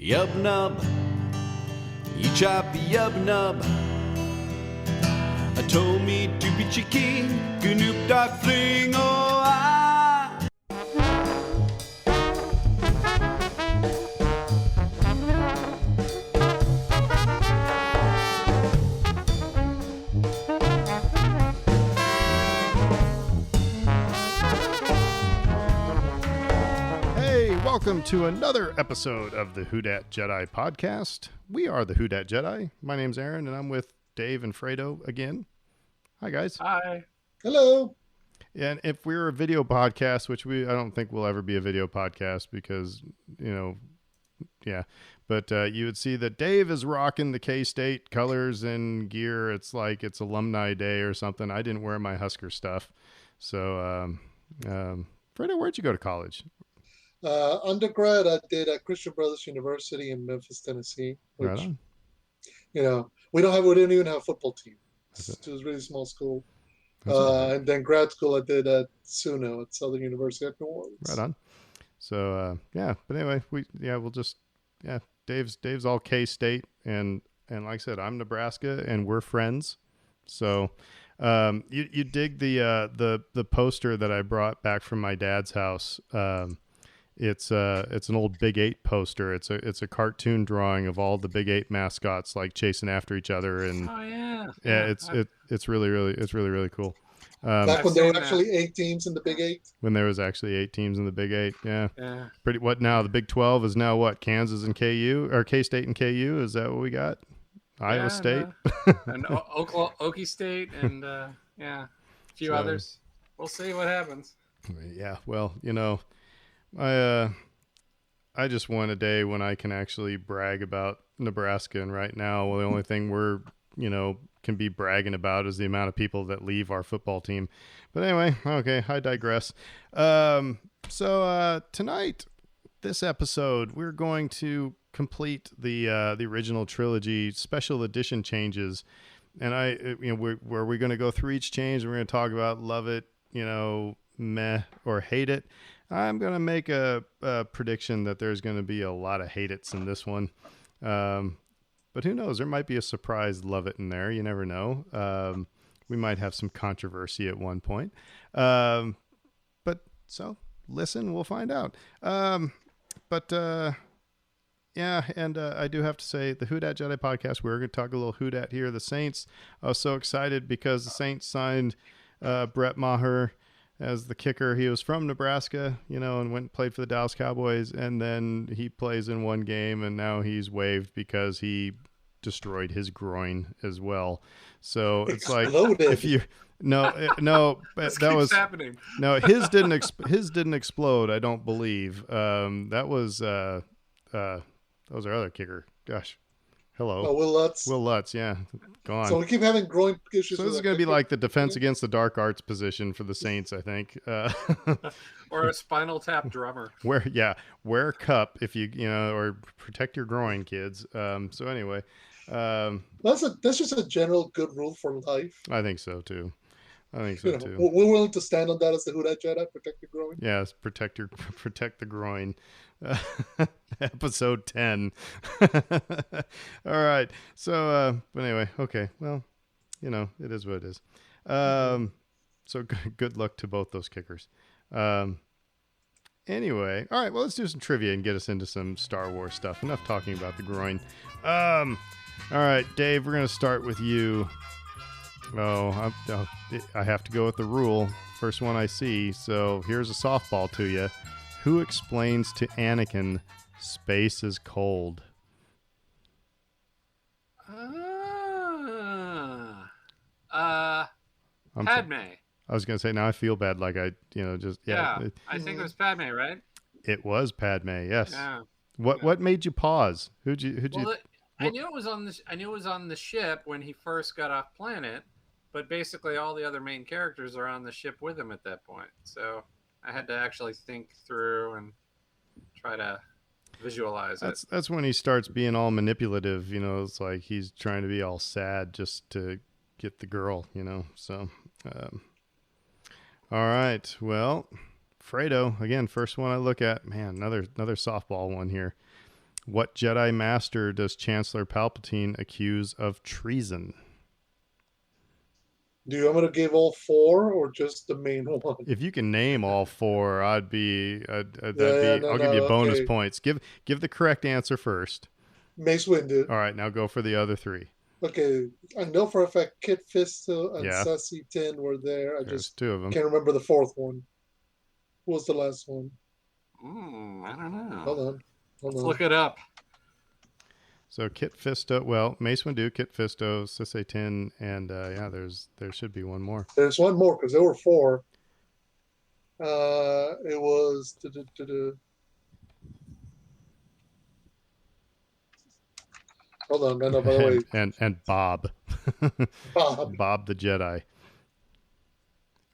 Yub nub, you choppy yub nub. Told me to be cheeky, ganoop dog fling, oh I. Hey, welcome to another episode of the Who Dat Jedi podcast. We are the Who Dat Jedi. My name's Aaron, and I'm with Dave and Fredo again. Hi, guys. Hi. Hello. And if we're a video podcast, which I don't think we'll ever be a video podcast because, but you would see that Dave is rocking the K-State colors and gear. It's like it's alumni day or something. I didn't wear my Husker stuff. So, Fredo, where'd you go to college? Undergrad, I did at Christian Brothers University in Memphis, Tennessee. Which, Right on. we didn't even have a football team. It was a really small school. And then grad school, I did at SUNY at Southern University at New Orleans. Right on. So, but anyway, Dave's all K-State, and like I said, I'm Nebraska, and we're friends. So, you dig the poster that I brought back from my dad's house. It's an old Big 8 poster. It's a cartoon drawing of all the Big 8 mascots like chasing after each other, and it's really cool. Back when there were actually 8 teams in the Big 8. When there was actually 8 teams in the Big 8, yeah. What now? The Big 12 is now what? Kansas and KU, or K-State and KU? Is that what we got? Iowa State, and Okie State, and a few others. We'll see what happens. Yeah, well, I just want a day when I can actually brag about Nebraska, and right now, the only thing we're can be bragging about is the amount of people that leave our football team. But anyway, okay, I digress. So tonight, this episode, we're going to complete the original trilogy special edition changes, and we're going to go through each change. And we're going to talk about love it, meh, or hate it. I'm going to make a prediction that there's going to be a lot of hate-its in this one. But who knows? There might be a surprise love it in there. You never know. We might have some controversy at one point. But so listen, we'll find out. And I do have to say, the Who Dat Jedi podcast, we're going to talk a little Who Dat here. The Saints, I was so excited because the Saints signed Brett Maher as the kicker. He was from Nebraska, and went and played for the Dallas Cowboys, and then he plays in one game, and now he's waived because he destroyed his groin as well. So it's like, if you but that was happening. No, his didn't explode, I don't believe. That was our other kicker. Gosh. Hello. Oh, Will Lutz. Will Lutz, yeah. Gone. So we keep having groin issues. So this is going to be like the defense against the dark arts position for the Saints, I think. Or a spinal tap drummer. Wear a cup if or protect your groin, kids. So anyway. That's just a general good rule for life. I think so, too. We're willing to stand on that as the Who Dat Jedi, protect your groin. Yes, protect the groin. Episode 10. All right. So, but anyway, okay. Well, it is what it is. So good luck to both those kickers. Anyway, all right. Well, let's do some trivia and get us into some Star Wars stuff. Enough talking about the groin. All right, Dave, we're going to start with you. I have to go with the rule. First one I see. So here's a softball to you. Who explains to Anakin space is cold? Padme. I was going to say, now I feel bad. Like I think it was Padme, right? It was Padme. Yes. Yeah. What made you pause? I knew it was on the ship when he first got off planet, but basically all the other main characters are on the ship with him at that point. So I had to actually think through and try to visualize it. That's when he starts being all manipulative. It's like he's trying to be all sad just to get the girl. So, all right. Well, Fredo again. First one I look at. Man, another softball one here. What Jedi Master does Chancellor Palpatine accuse of treason? Do you want me to give all four or just the main one? If you can name all four, I'll give you bonus okay. points. Give the correct answer first. Mace Windu. All right, now go for the other three. Okay, I know for a fact Kit Fisto and Yeah. Sassy Tin were there. I There's just two of them. can't remember the fourth one. Who was the last one? I don't know. Hold on. Let's look it up. So Kit Fisto, well, Mace Windu, Kit Fisto, Sisay Tin, and there should be one more. There's one more because there were four. It was hold on, no, by the way. And Bob. Bob the Jedi.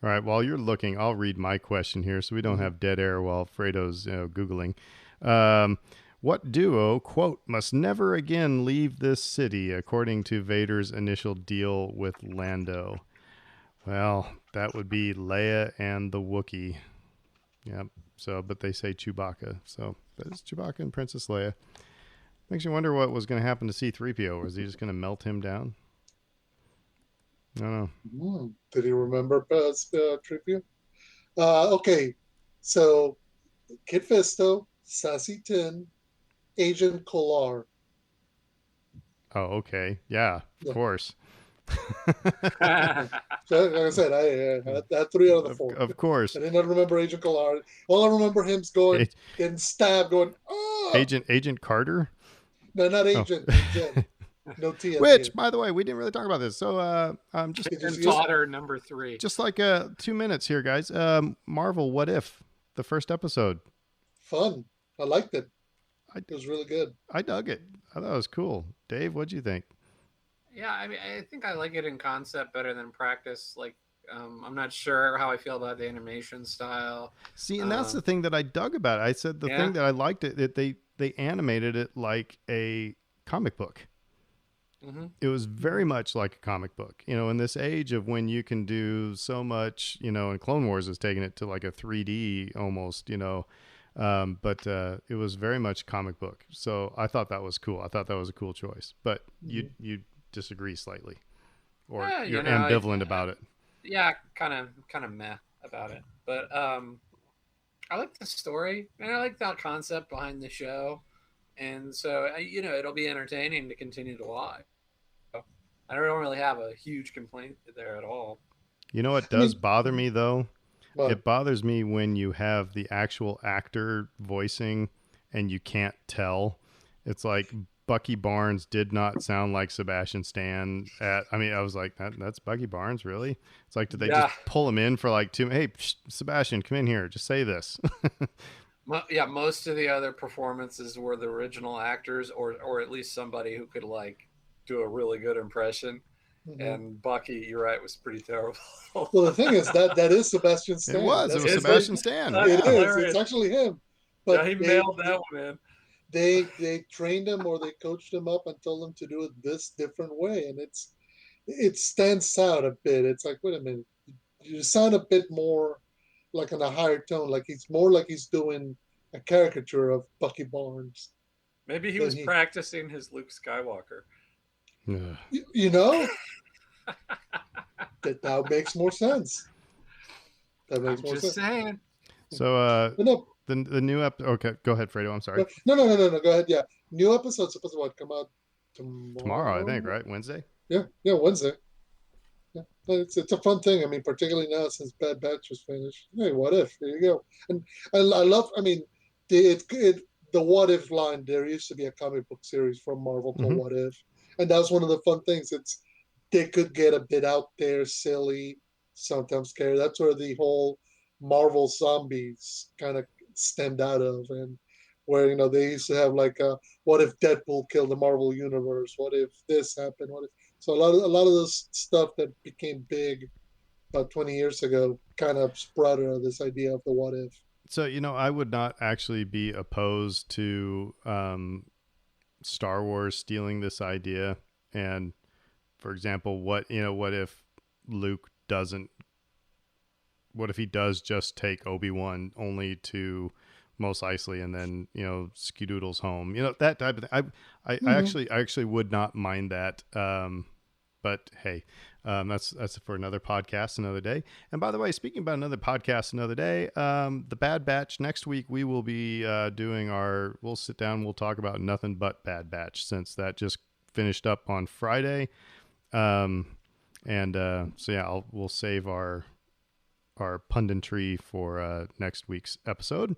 All right, while you're looking, I'll read my question here so we don't have dead air while Fredo's Googling. What duo, quote, must never again leave this city, according to Vader's initial deal with Lando? Well, that would be Leia and the Wookiee. Yep. So, but they say Chewbacca. So that's Chewbacca and Princess Leia. Makes you wonder what was going to happen to C-3PO. Was he just going to melt him down? I don't know. Did he remember Trivia? Okay, so Kit Fisto, Sassy Tin, Agent Kolar. Oh, okay. Yeah, of course. So, like I said, I had three out of the four. Of course. I did not remember Agent Kolar. All I remember him getting stabbed, going, oh! Agent Carter? No, not Agent. No T. Which, by the way, we didn't really talk about this. So, just daughter number 3. Just like 2 minutes here, guys. Marvel, What If? The first episode. Fun. I liked it. It was really good. I dug it. I thought it was cool. Dave, what'd you think? Yeah, I mean, I think I like it in concept better than practice. Like, I'm not sure how I feel about the animation style. See, and that's the thing that I dug about it. I said the thing that I liked it, they animated it like a comic book. Mm-hmm. It was very much like a comic book. In this age of when you can do so much, and Clone Wars is taking it to like a 3D almost, but it was very much comic book. So I thought that was cool. I thought that was a cool choice. But you disagree slightly, or you're ambivalent about it. Yeah, kind of meh about it. But I like the story and I like that concept behind the show, and so it'll be entertaining to continue to watch. I don't really have a huge complaint there at all. You know what does bother me though? What? It bothers me when you have the actual actor voicing and you can't tell. It's like Bucky Barnes did not sound like Sebastian Stan. I was like, that's Bucky Barnes, really? It's like, did they just pull him in for like 2? Hey, Sebastian, come in here. Just say this. Yeah, most of the other performances were the original actors, or at least somebody who could like do a really good impression. Mm-hmm. And Bucky, you're right, was pretty terrible. Well, the thing is that is Sebastian Stan. It was Sebastian Stan. It is. It's actually him. But he nailed that one, man. They trained him or they coached him up and told him to do it this different way, and it stands out a bit. It's like, wait a minute, you sound a bit more like in a higher tone, like he's more like he's doing a caricature of Bucky Barnes. Maybe he was practicing his Luke Skywalker. That makes more sense. That makes more sense. Saying. So the new okay, go ahead, Fredo. I'm sorry. No. Go ahead. Yeah, new episode's supposed to come out tomorrow, I think, right? Wednesday. Yeah, Wednesday. Yeah, it's a fun thing. I mean, particularly now since Bad Batch was finished. Hey, what if? There you go. And I love. I mean, the What If line. There used to be a comic book series from Marvel called What If, and that was one of the fun things. They could get a bit out there, silly, sometimes scary. That's where the whole Marvel zombies kind of stemmed out of, and where they used to have like what if Deadpool killed the Marvel universe, what if this happened, what if. So a lot of this stuff that became big about 20 years ago kind of sprouted out of this idea of the what if. So I would not actually be opposed to Star Wars stealing this idea, and for example, what if Luke doesn't, what if he does just take Obi-Wan only to Mos Eisley, and then Skedoodle's home. That type of thing. I actually would not mind that. But hey, that's for another podcast, another day. And by the way, speaking about another podcast, another day, the Bad Batch. Next week we will be We'll sit down. We'll talk about nothing but Bad Batch, since that just finished up on Friday. So yeah, we'll save our punditry for next week's episode.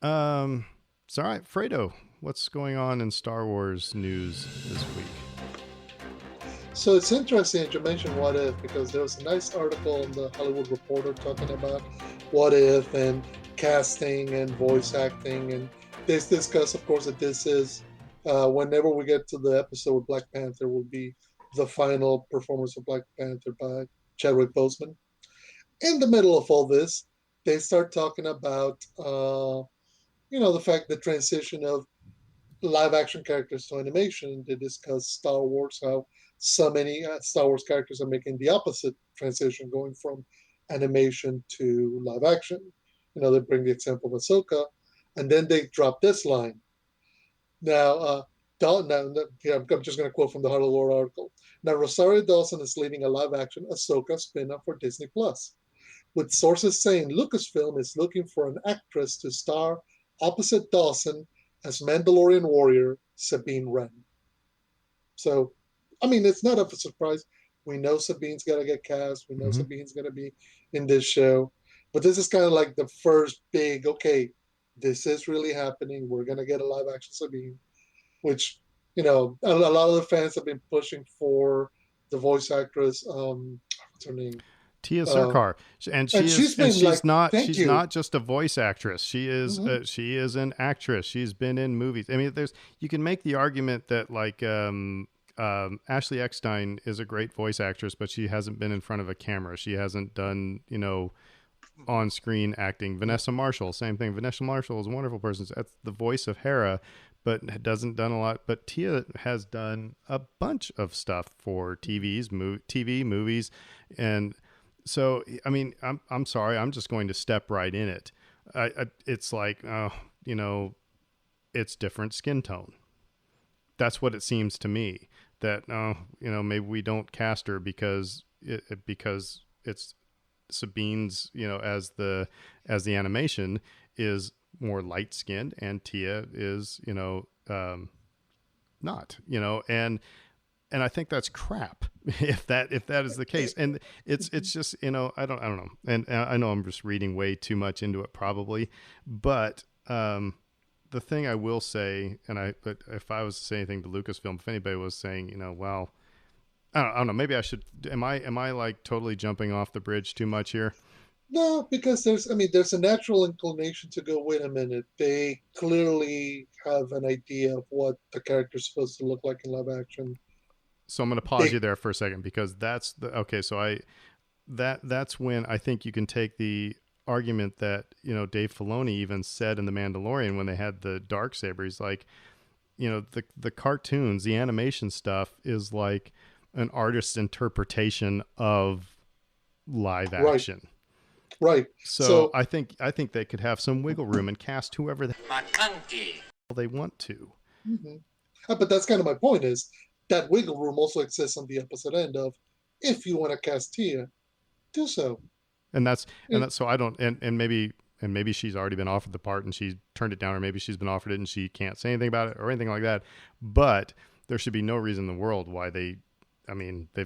So all right, Fredo, what's going on in Star Wars news this week? So it's interesting that you mentioned What If, because there was a nice article in the Hollywood Reporter talking about What If and casting and voice acting, and they discuss, of course, that this is whenever we get to the episode with Black Panther, will be the final performance of Black Panther by Chadwick Boseman. In the middle of all this, they start talking about the fact the transition of live action characters to animation. They discuss Star Wars, how so many Star Wars characters are making the opposite transition, going from animation to live action. They bring the example of Ahsoka, and then they drop this line. Now, here, I'm just going to quote from the Hollywood article. Now, Rosario Dawson is leading a live action Ahsoka spin-off for Disney Plus, with sources saying Lucasfilm is looking for an actress to star opposite Dawson as Mandalorian warrior Sabine Wren. So, I mean, it's not a surprise. We know Sabine's got to get cast. We know Sabine's going to be in this show. But this is kind of like the first big, okay, this is really happening. We're going to get a live action Sabine, which, a lot of the fans have been pushing for the voice actress. What's her name? Tia Sircar, she's not just a voice actress. She is she is an actress. She's been in movies. I mean, you can make the argument that like Ashley Eckstein is a great voice actress, but she hasn't been in front of a camera. She hasn't done on-screen acting. Vanessa Marshall, same thing. Vanessa Marshall is a wonderful person. That's the voice of Hera, but hasn't done a lot. But Tia has done a bunch of stuff for TV, movies, and so, I mean, I'm sorry, I'm just going to step right in it. It's like, it's different skin tone. That's what it seems to me. That maybe we don't cast her because it's Sabine's, as the animation is more light skinned, and Tia is not, and I think that's crap if that is the case. And it's just, I don't know. And I know I'm just reading way too much into it probably, but the thing I will say, but if I was to say anything to Lucasfilm, if anybody was saying, well, I don't know, maybe I should, am I like totally jumping off the bridge too much here? No, because there's a natural inclination to go, wait a minute, they clearly have an idea of what the character's supposed to look like in live action. So I'm going to pause you there for a second, because that's that's when I think you can take the argument that, Dave Filoni even said in The Mandalorian when they had the Darksaber, he's like, the cartoons, the animation stuff is like an artist's interpretation of live action. Right. So I think they could have some wiggle room and cast whoever they want to. Mm-hmm. But that's kind of my point, is that wiggle room also exists on the opposite end of, if you want to cast Tia, do so. And that's so I don't, and maybe she's already been offered the part and she turned it down, or maybe she's been offered it and she can't say anything about it or anything like that. But there should be no reason in the world why they've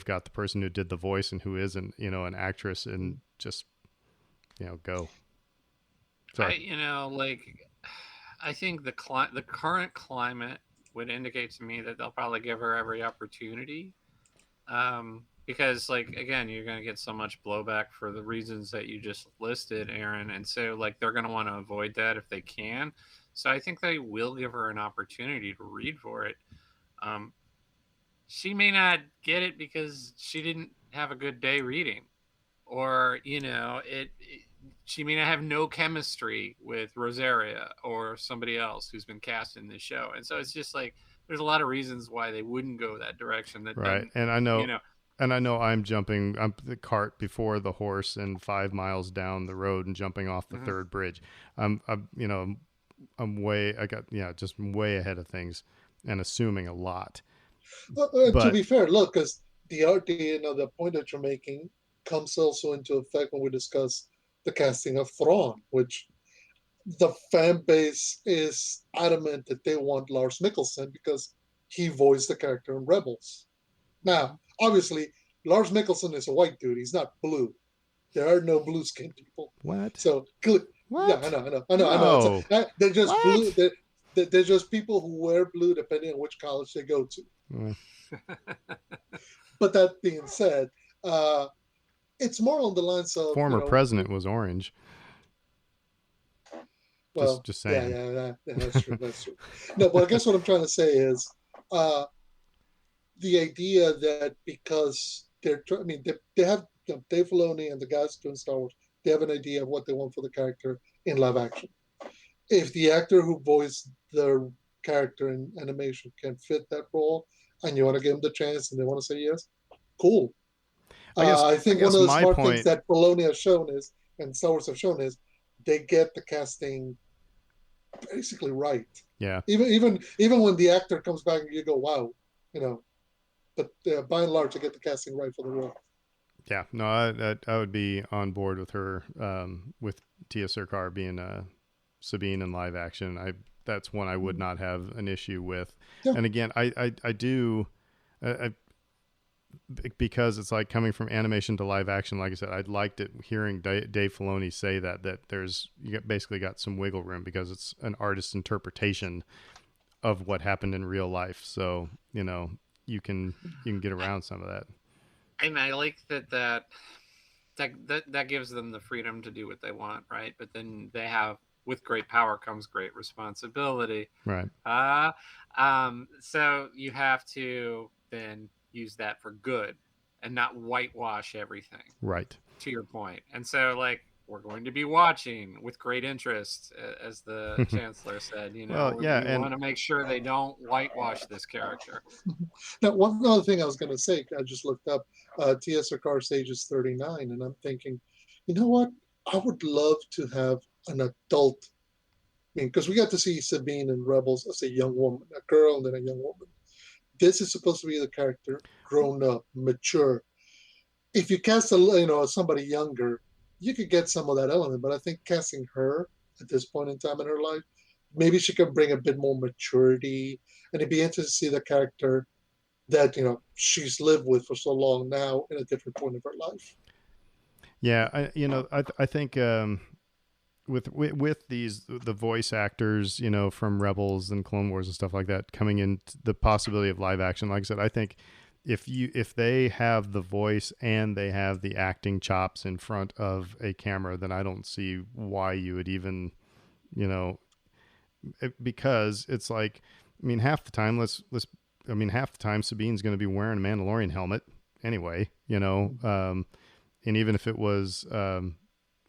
got the person who did the voice and who is an actress, and just, go. Sorry. I think the current climate would indicate to me that they'll probably give her every opportunity. Because again, you're going to get so much blowback for the reasons that you just listed, Aaron. And so they're going to want to avoid that if they can. So I think they will give her an opportunity to read for it. She may not get it because she didn't have a good day reading, or, she may not have no chemistry with Rosaria or somebody else who's been cast in this show. And so it's just there's a lot of reasons why they wouldn't go that direction. Right. And I know, And I know I'm the cart before the horse and 5 miles down the road and jumping off the third bridge. I'm just way ahead of things and assuming a lot. To be fair, look, because the point that you're making comes also into effect when we discuss the casting of Thrawn, which the fan base is adamant that they want Lars Mikkelsen because he voiced the character in Rebels. Now, obviously, Lars Mikkelsen is a white dude. He's not blue. There are no blue skinned people. What? So, what? Yeah, I know. They're just blue. They're just people who wear blue depending on which college they go to. But that being said, it's more on the lines of former president was orange. Well, just saying. Yeah, that's true. That's true. No, but I guess what I'm trying to say is the idea that because they have Dave Filoni and the guys doing Star Wars, they have an idea of what they want for the character in live action. If the actor who voiced the character in animation can fit that role, and you want to give them the chance, and they want to say yes, cool. I think one of the smart things that Filoni has shown is, and Star Wars have shown is, they get the casting basically right. Yeah. Even when the actor comes back and you go, wow, but by and large, they get the casting right for the role. Yeah. No, I would be on board with her, with Tia Sircar being Sabine in live action. That's one I would not have an issue with. Yeah. And again, I do, because it's like coming from animation to live action. Like I said, I'd liked it hearing Dave Filoni say that you basically got some wiggle room because it's an artist's interpretation of what happened in real life. So, you can get around some of that. And I like that gives them the freedom to do what they want. Right. But then they have, with great power comes great responsibility. Right. So you have to then use that for good and not whitewash everything. Right. To your point. And so, like, we're going to be watching with great interest, as the Chancellor said, we want to make sure they don't whitewash this character. Now, one other thing I was going to say, I just looked up Tia Sircar's age is 39, and I'm thinking, you know what? I would love to have an adult, because we got to see Sabine in Rebels as a young woman, a girl and then a young woman. This is supposed to be the character, grown up, mature. If you cast somebody younger, you could get some of that element. But I think casting her at this point in time in her life, maybe she could bring a bit more maturity, and it'd be interesting to see the character that she's lived with for so long now in a different point of her life. Yeah, I think with the voice actors, from Rebels and Clone Wars and stuff like that, coming in, the possibility of live action, like I said, I think if they have the voice and they have the acting chops in front of a camera, then I don't see why you would even, because it's like, half the time half the time Sabine's going to be wearing a Mandalorian helmet anyway, and even if it was, and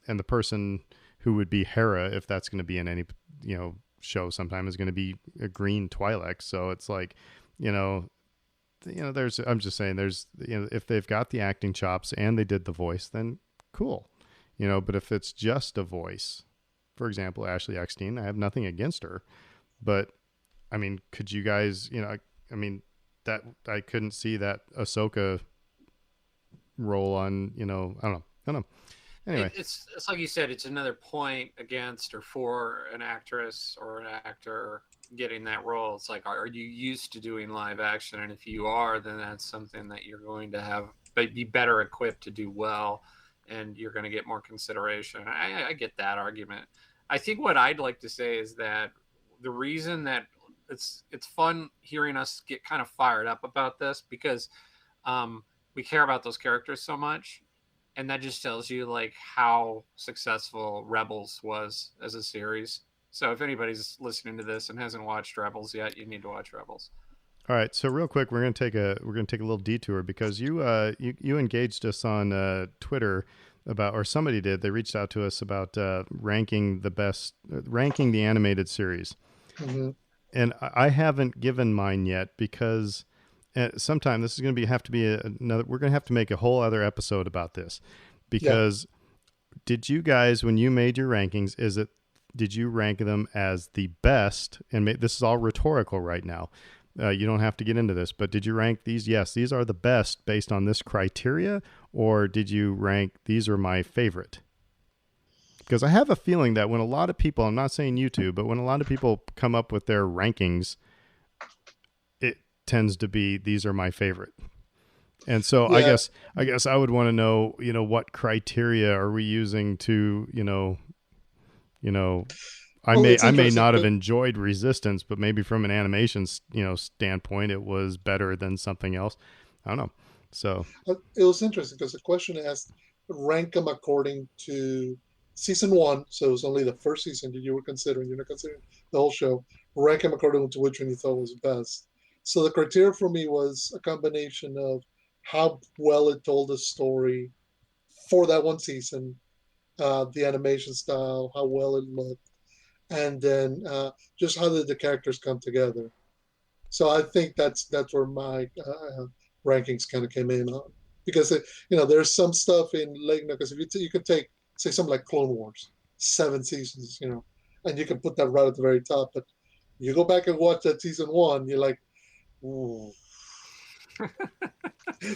the person who would be Hera, if that's going to be in any, show sometime, is going to be a green Twi'lek. So it's like, I'm just saying if they've got the acting chops and they did the voice, then cool, but if it's just a voice, for example, Ashley Eckstein, I have nothing against her, but could you guys, that I couldn't see that Ahsoka role on, I don't know. Anyway, it's like you said, it's another point against or for an actress or an actor getting that role. It's like, are you used to doing live action? And if you are, then that's something that you're going to have, but be better equipped to do well, and you're going to get more consideration. I get that argument. I think what I'd like to say is that the reason that it's fun hearing us get kind of fired up about this, because we care about those characters so much. And that just tells you like how successful Rebels was as a series. So if anybody's listening to this and hasn't watched Rebels yet, you need to watch Rebels. All right. So real quick, we're gonna take a little detour, because you engaged us on Twitter about, or somebody did. They reached out to us about ranking the animated series. Mm-hmm. And I haven't given mine yet because, sometime this is going to have to be another. We're going to have to make a whole other episode about this, Yeah. because did you guys, when you made your rankings, did you rank them as the best? And this is all rhetorical right now. You don't have to get into this, but did you rank these? Yes, these are the best based on this criteria, or did you rank these are my favorite? Because I have a feeling that when a lot of people, I'm not saying you two, but when a lot of people come up with their rankings, it tends to be these are my favorite. And so Yeah. I guess I would want to know, what criteria are we using to, I Well, it's may interesting, not have but- enjoyed Resistance, but maybe from an animation, standpoint, it was better than something else. I don't know. So It was interesting because the question asked rank them according to season one. So it was only the first season that you were considering. You're not considering the whole show. Rank them according to which one you thought was best. So the criteria for me was a combination of how well it told the story for that one season, the animation style, how well it looked, and then just how did the characters come together. So I think that's where my rankings kind of came in on, because there's some stuff in like, because if you could take, say, something like Clone Wars, 7 seasons, and you can put that right at the very top, but you go back and watch that season one, you're like, ooh.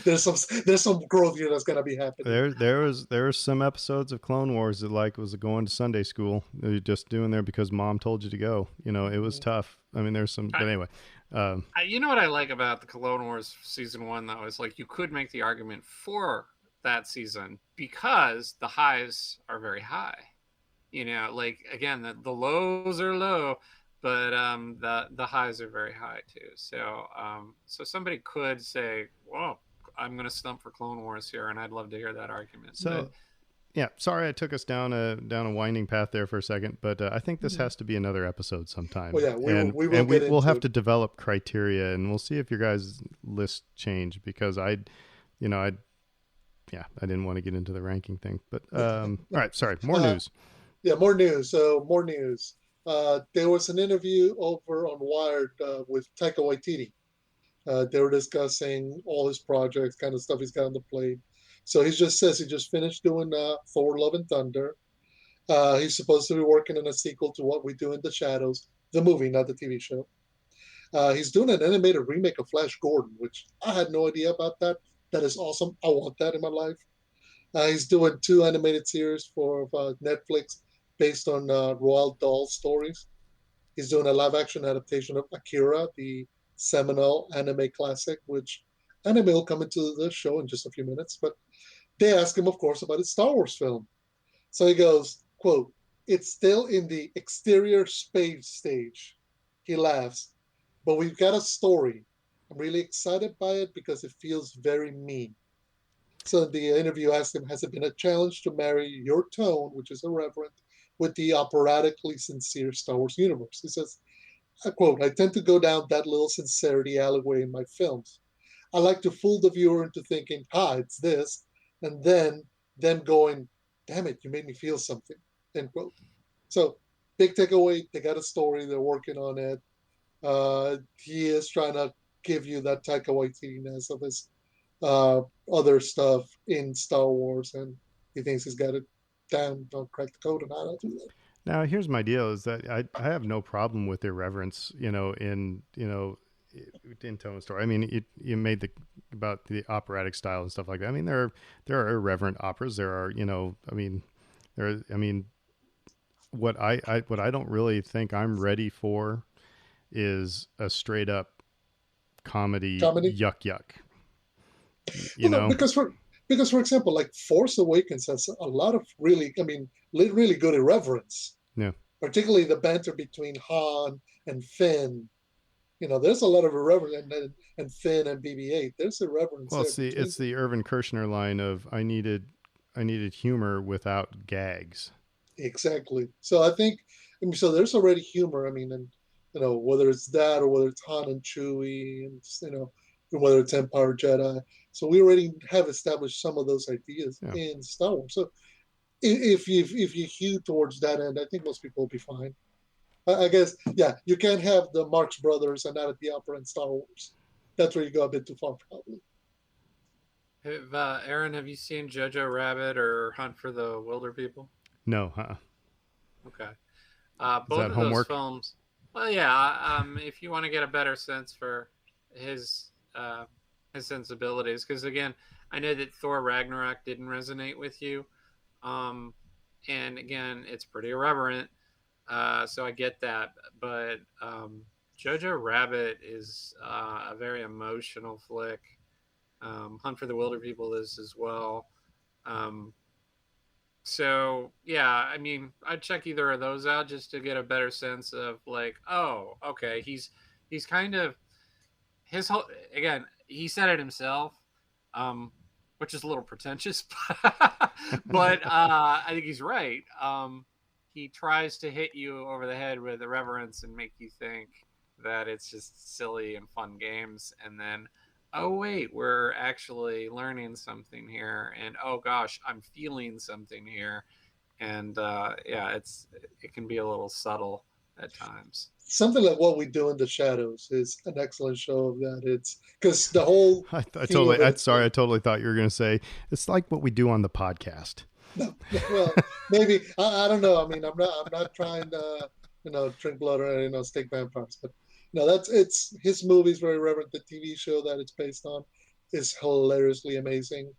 there's some growth here that's gonna be happening. there was some episodes of Clone Wars that was going to Sunday school. You're just doing there because mom told you to go. It was tough. I mean, there's some, but anyway. You know what I like about the Clone Wars season 1 though is you could make the argument for that season because the highs are very high. Again, the lows are low, but the highs are very high too. So somebody could say, "Whoa, I'm going to stump for Clone Wars here," and I'd love to hear that argument. So, yeah, sorry I took us down a winding path there for a second, but I think this has to be another episode sometime. Well, yeah, we'll have to develop criteria, and we'll see if your guys' list change, because I didn't want to get into the ranking thing. But all right, sorry, more news. Yeah, more news. So more news. There was an interview over on Wired with Taika Waititi. They were discussing all his projects, kind of stuff he's got on the plate. So he just says he just finished doing Thor: Love and Thunder. He's supposed to be working on a sequel to What We Do in the Shadows, the movie, not the TV show. He's doing an animated remake of Flash Gordon, which I had no idea about that. That is awesome. I want that in my life. He's doing 2 animated series for Netflix based on Roald Dahl stories. He's doing a live-action adaptation of Akira, the seminal anime classic, which anime will come into the show in just a few minutes. But they ask him, of course, about his Star Wars film. So he goes, quote, "It's still in the exterior space stage." He laughs. "But we've got a story. I'm really excited by it because it feels very me." So the interview asked him, "Has it been a challenge to marry your tone, which is irreverent, with the operatically sincere Star Wars universe?" He says, I quote, "I tend to go down that little sincerity alleyway in my films. I like to fool the viewer into thinking, it's this, and then them going, damn it, you made me feel something," end quote. So big takeaway, they got a story, they're working on it. He is trying to give you that Taika Waititi-ness of his other stuff in Star Wars, and he thinks he's got it down. Don't crack the code on how to do that. Now, here's my deal: is that I have no problem with irreverence, in tone story. I mean, you made about the operatic style and stuff like that. I mean, there are irreverent operas. There are, what I don't really think I'm ready for is a straight up comedy? Yuck. No, because for example, like Force Awakens has a lot of really good irreverence. Yeah. Particularly the banter between Han and Finn. There's a lot of irreverence, and Finn and BB-8. There's irreverence. Well, it's the Irvin Kershner line of I needed humor without gags. Exactly. So I think, so there's already humor. I mean, and whether it's that or whether it's Han and Chewie, and whether it's Empire Jedi. So we already have established some of those ideas in Star Wars. So if you hew towards that end, I think most people will be fine. I guess, you can't have the Marx Brothers and not at the opera in Star Wars. that's where you go a bit too far, probably. Aaron, have you seen Jojo Rabbit or Hunt for the Wilder People? No, Okay. is Both that of those homework? films. Well, yeah. If you want to get a better sense for his uh, his sensibilities, because again, I know that Thor Ragnarok didn't resonate with you, um, and again, it's pretty irreverent. So I get that, but Jojo Rabbit is a very emotional flick. Hunt for the Wilder People is as well. Um, so yeah, I mean, I'd check either of those out just to get a better sense of like, oh, okay, he's kind of his whole again. He said it himself, um, which is a little pretentious, but I think he's right. He tries to hit you over the head with irreverence and make you think that it's just silly and fun games, and then oh wait, we're actually learning something here, and oh gosh, I'm feeling something here, and yeah, it can be a little subtle at times. Something like What We Do in the Shadows is an excellent show of that. It's because the whole I theme of totally. it. Sorry, I totally thought you were going to say it's like what we do on the podcast. No, well, maybe I don't know. I mean, I'm not trying to drink blood or stake vampires, but no, that's it's his movie's very reverent. The TV show that it's based on is hilariously amazing.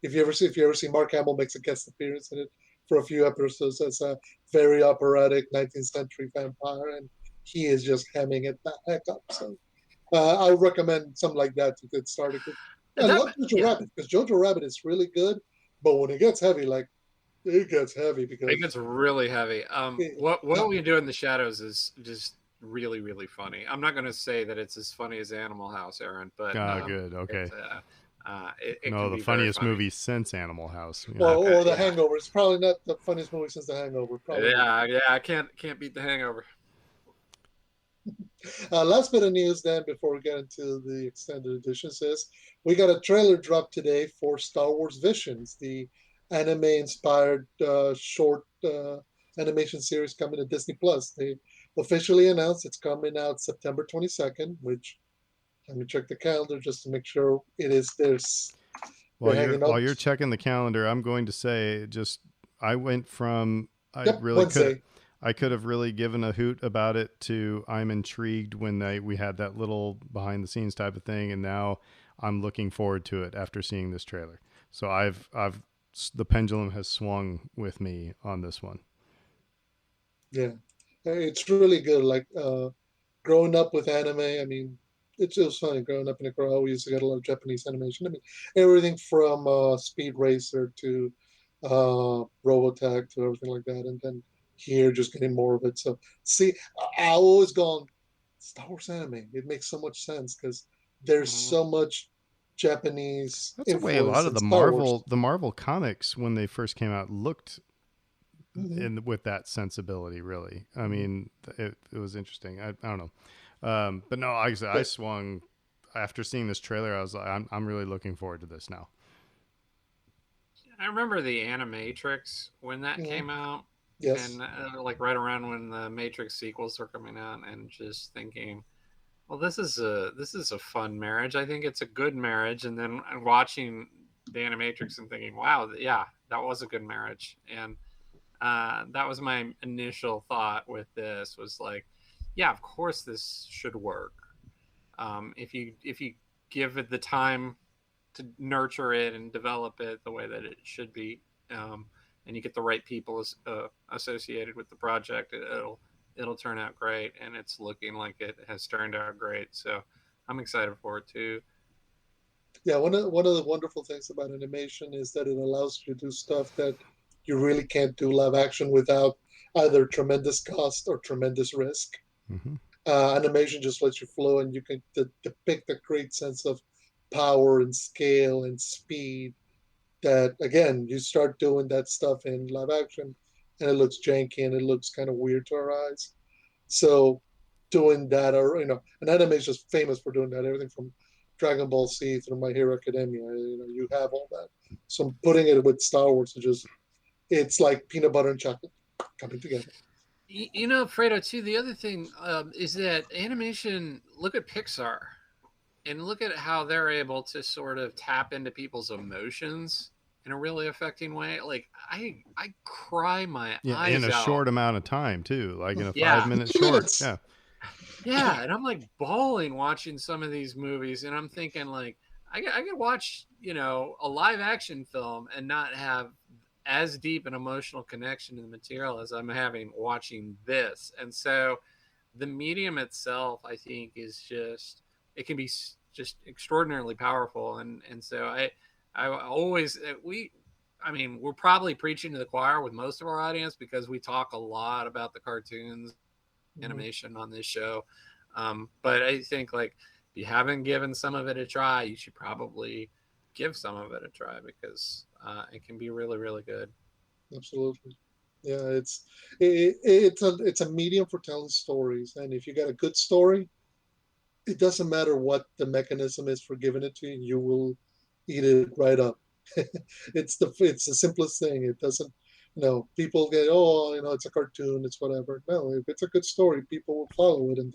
If you ever see Mark Hamill makes a guest appearance in it for a few episodes as a very operatic 19th century vampire, and he is just hemming it the heck up. So I would recommend something like that to get started. I love Jojo Yeah, Rabbit because Jojo Rabbit is really good, but when it gets heavy, like it gets heavy because it gets really heavy. it, What we do in the shadows is just really really funny. I'm not going to say that it's as funny as Animal House, Aaron, but Ah, good. Okay. it No, can the be very funniest funny. movie since Animal House. You know. or The Yeah, Hangover. It's probably not the funniest movie since The Hangover. Probably. yeah. I can't beat the Hangover. Last bit of news then before we get into the extended editions is we got a trailer drop today for Star Wars Visions, the anime-inspired short animation series coming to Disney Plus. They officially announced it's coming out September 22nd, which let me check the calendar just to make sure it is this. While you're checking the calendar, I'm going to say just I went from Yep, Wednesday. I could have really given a hoot about it to I'm intrigued when we had that little behind the scenes type of thing, and now I'm looking forward to it after seeing this trailer. So I've the pendulum has swung with me on this one. Yeah, it's really good. Like growing up with anime, I mean, it's just funny growing up in a crowd. We used to get a lot of Japanese animation. I mean, everything from Speed Racer to Robotech to everything like that, and then here just getting more of it. So see, I always gone Star Wars anime. It makes so much sense because there's Mhm. so much Japanese That's the way a lot influence of in Star Wars. The Marvel comics when they first came out looked Mhm. with that sensibility. Really, I mean, it was interesting. I don't know, but no, like I said, I swung after seeing this trailer. I was like, I'm really looking forward to this now. I remember the Animatrix when that Mhm. came out, Yes. and like right around when the Matrix sequels were coming out, and just thinking, well, this is a fun marriage. I think it's a good marriage, and then watching the Animatrix and thinking, wow, yeah, that was a good marriage, and that was my initial thought with this was like, yeah, of course this should work. If you give it the time to nurture it and develop it the way that it should be, and you get the right people associated with the project, it'll turn out great, and it's looking like it has turned out great. So I'm excited for it too. Yeah, one of the wonderful things about animation is that it allows you to do stuff that you really can't do live action without either tremendous cost or tremendous risk. Mm-hmm. Animation just lets you flow, and you can depict a great sense of power and scale and speed. That again, you start doing that stuff in live action, and it looks janky and it looks kind of weird to our eyes. So doing that, or an anime is just famous for doing that. Everything from Dragon Ball Z through My Hero Academia, you have all that. So putting it with Star Wars is just, it's like peanut butter and chocolate coming together. You know, Fredo, too, the other thing is that animation, look at Pixar. and look at how they're able to sort of tap into people's emotions in a really affecting way. Like I cry my eyes in a out. short amount of time too, like in a Yeah. 5-minute 2 short. minutes. Yeah. Yeah, and I'm like bawling watching some of these movies, and I'm thinking like I could watch, you know, a live action film and not have as deep an emotional connection to the material as I'm having watching this. And so the medium itself, I think, is just, it can be just extraordinarily powerful. And so I always I mean, we're probably preaching to the choir with most of our audience because we talk a lot about the cartoons, animation on this show. But I think like if you haven't given some of it a try, you should probably give some of it a try because it can be really, really good. Absolutely. Yeah, it's a medium for telling stories, and if you got a good story, it doesn't matter what the mechanism is for giving it to you, you will eat it right up. It's the simplest thing. It doesn't, people get, oh, it's a cartoon, it's whatever. No, if it's a good story, people will follow it and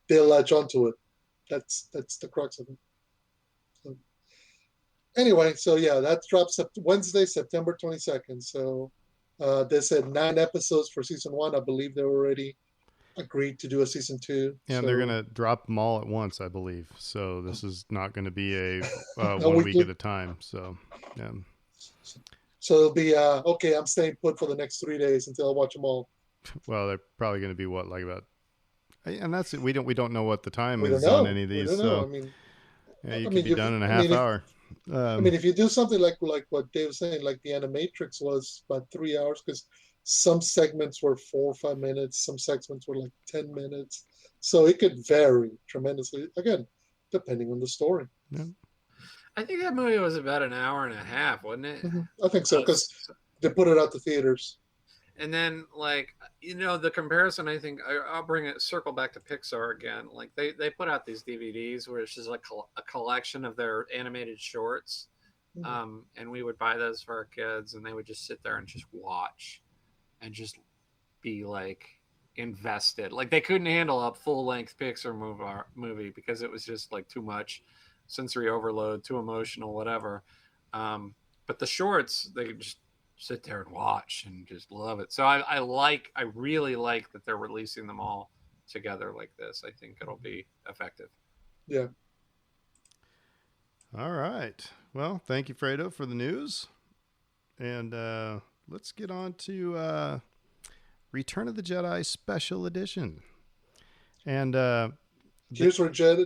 they'll latch onto it. That's the crux of it. So, anyway, so yeah, that drops up Wednesday, September 22nd. So they said 9 episodes for season 1. I believe they already agreed to do a season 2. And so, they're going to drop them all at once, I believe. So this is not going to be a A 1 week weekly? at a time. So, yeah. So it'll be okay. I'm staying put for the next 3 days until I watch them all. Well, they're probably going to be what, like about, and that's it. We don't know what the time We don't is know. on any of We these. don't know. So I mean, yeah, you I could mean, be you done in a I half mean, hour. I mean, if you do something like what Dave was saying, like the Animatrix was about 3 hours, because some segments were 4 or 5 minutes, some segments were like 10 minutes, so it could vary tremendously. Again, depending on the story. Yeah. I think that movie was about an hour and a half, wasn't it? I think so, because they put it out to theaters. And then, like, the comparison, I think I'll circle back to Pixar again. Like, they put out these DVDs where it's just like a collection of their animated shorts. And we would buy those for our kids, and they would just sit there and just watch and just be like invested. Like, they couldn't handle a full length Pixar movie because it was just like too much sensory overload, too emotional, whatever. But the shorts, they just sit there and watch and just love it. So I really like that they're releasing them all together like this. I think it'll be effective. Yeah. All right. Well, thank you, Fredo, for the news. And let's get on to Return of the Jedi Special Edition. And here's where Dave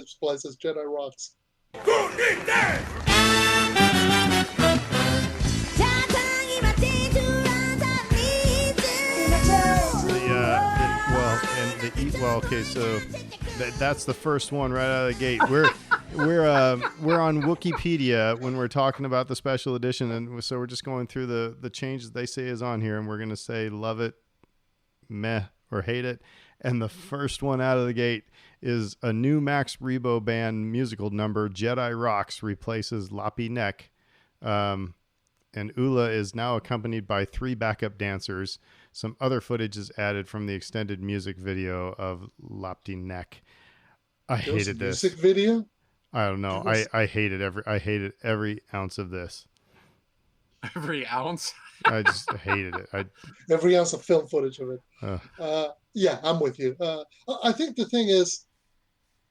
supplies his Jedi Rocks. Okay, so that's the first one right out of the gate. We're on Wikipedia when we're talking about the special edition, and so we're just going through the changes they say is on here, and we're gonna say love it, meh, or hate it. And the first one out of the gate is a new Max Rebo band musical number. Jedi Rocks replaces Loppy Neck. And Ula is now accompanied by 3 backup dancers. Some other footage is added from the extended music video of Loppy Neck. I hated this music video. I don't know. I hated every ounce of this. Every ounce. I just hated it. Every ounce of film footage of it. Yeah, I'm with you. I think the thing is,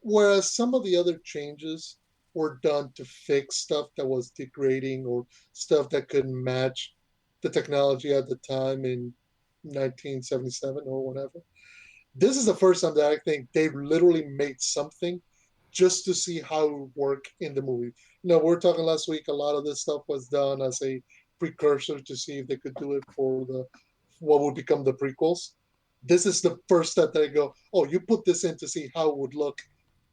whereas some of the other changes were done to fix stuff that was degrading or stuff that couldn't match the technology at the time in 1977 or whatever, this is the first time that I think they've literally made something just to see how it would work in the movie. We were talking last week, a lot of this stuff was done as a precursor to see if they could do it for what would become the prequels. This is the first step that I go, oh, you put this in to see how it would look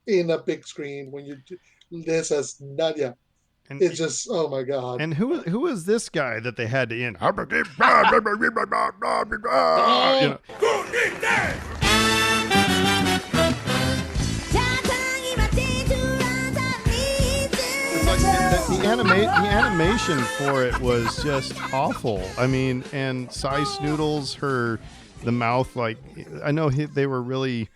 in a big screen when you do this as Nadia. And it's just, oh my God. And who is this guy that they had to end? The animation for it was just awful. I mean, and Cy Snoodles, the mouth, like, I know they were really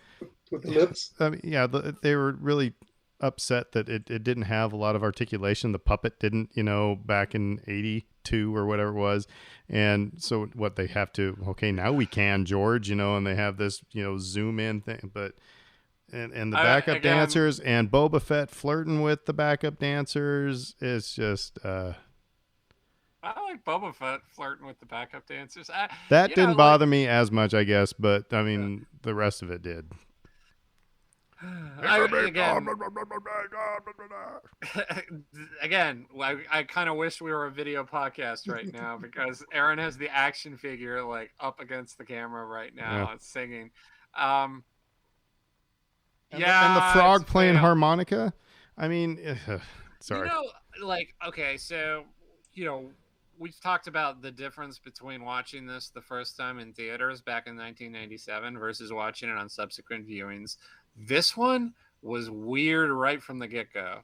with the lips. I mean, yeah, they were really upset that it didn't have a lot of articulation. The puppet didn't, back in 82 or whatever it was. And so what they have to, okay, now we can, George, and they have this, zoom in thing, but and the backup dancers and Boba Fett flirting with the backup dancers is just I like Boba Fett flirting with the backup dancers. that didn't bother me as much, I guess, but I mean the rest of it did. Again, I kind of wish we were a video podcast right now because Aaron has the action figure like up against the camera right now. It's singing. And the frog playing harmonica. I mean, sorry. Okay, so we've talked about the difference between watching this the first time in theaters back in 1997 versus watching it on subsequent viewings. This one was weird right from the get-go.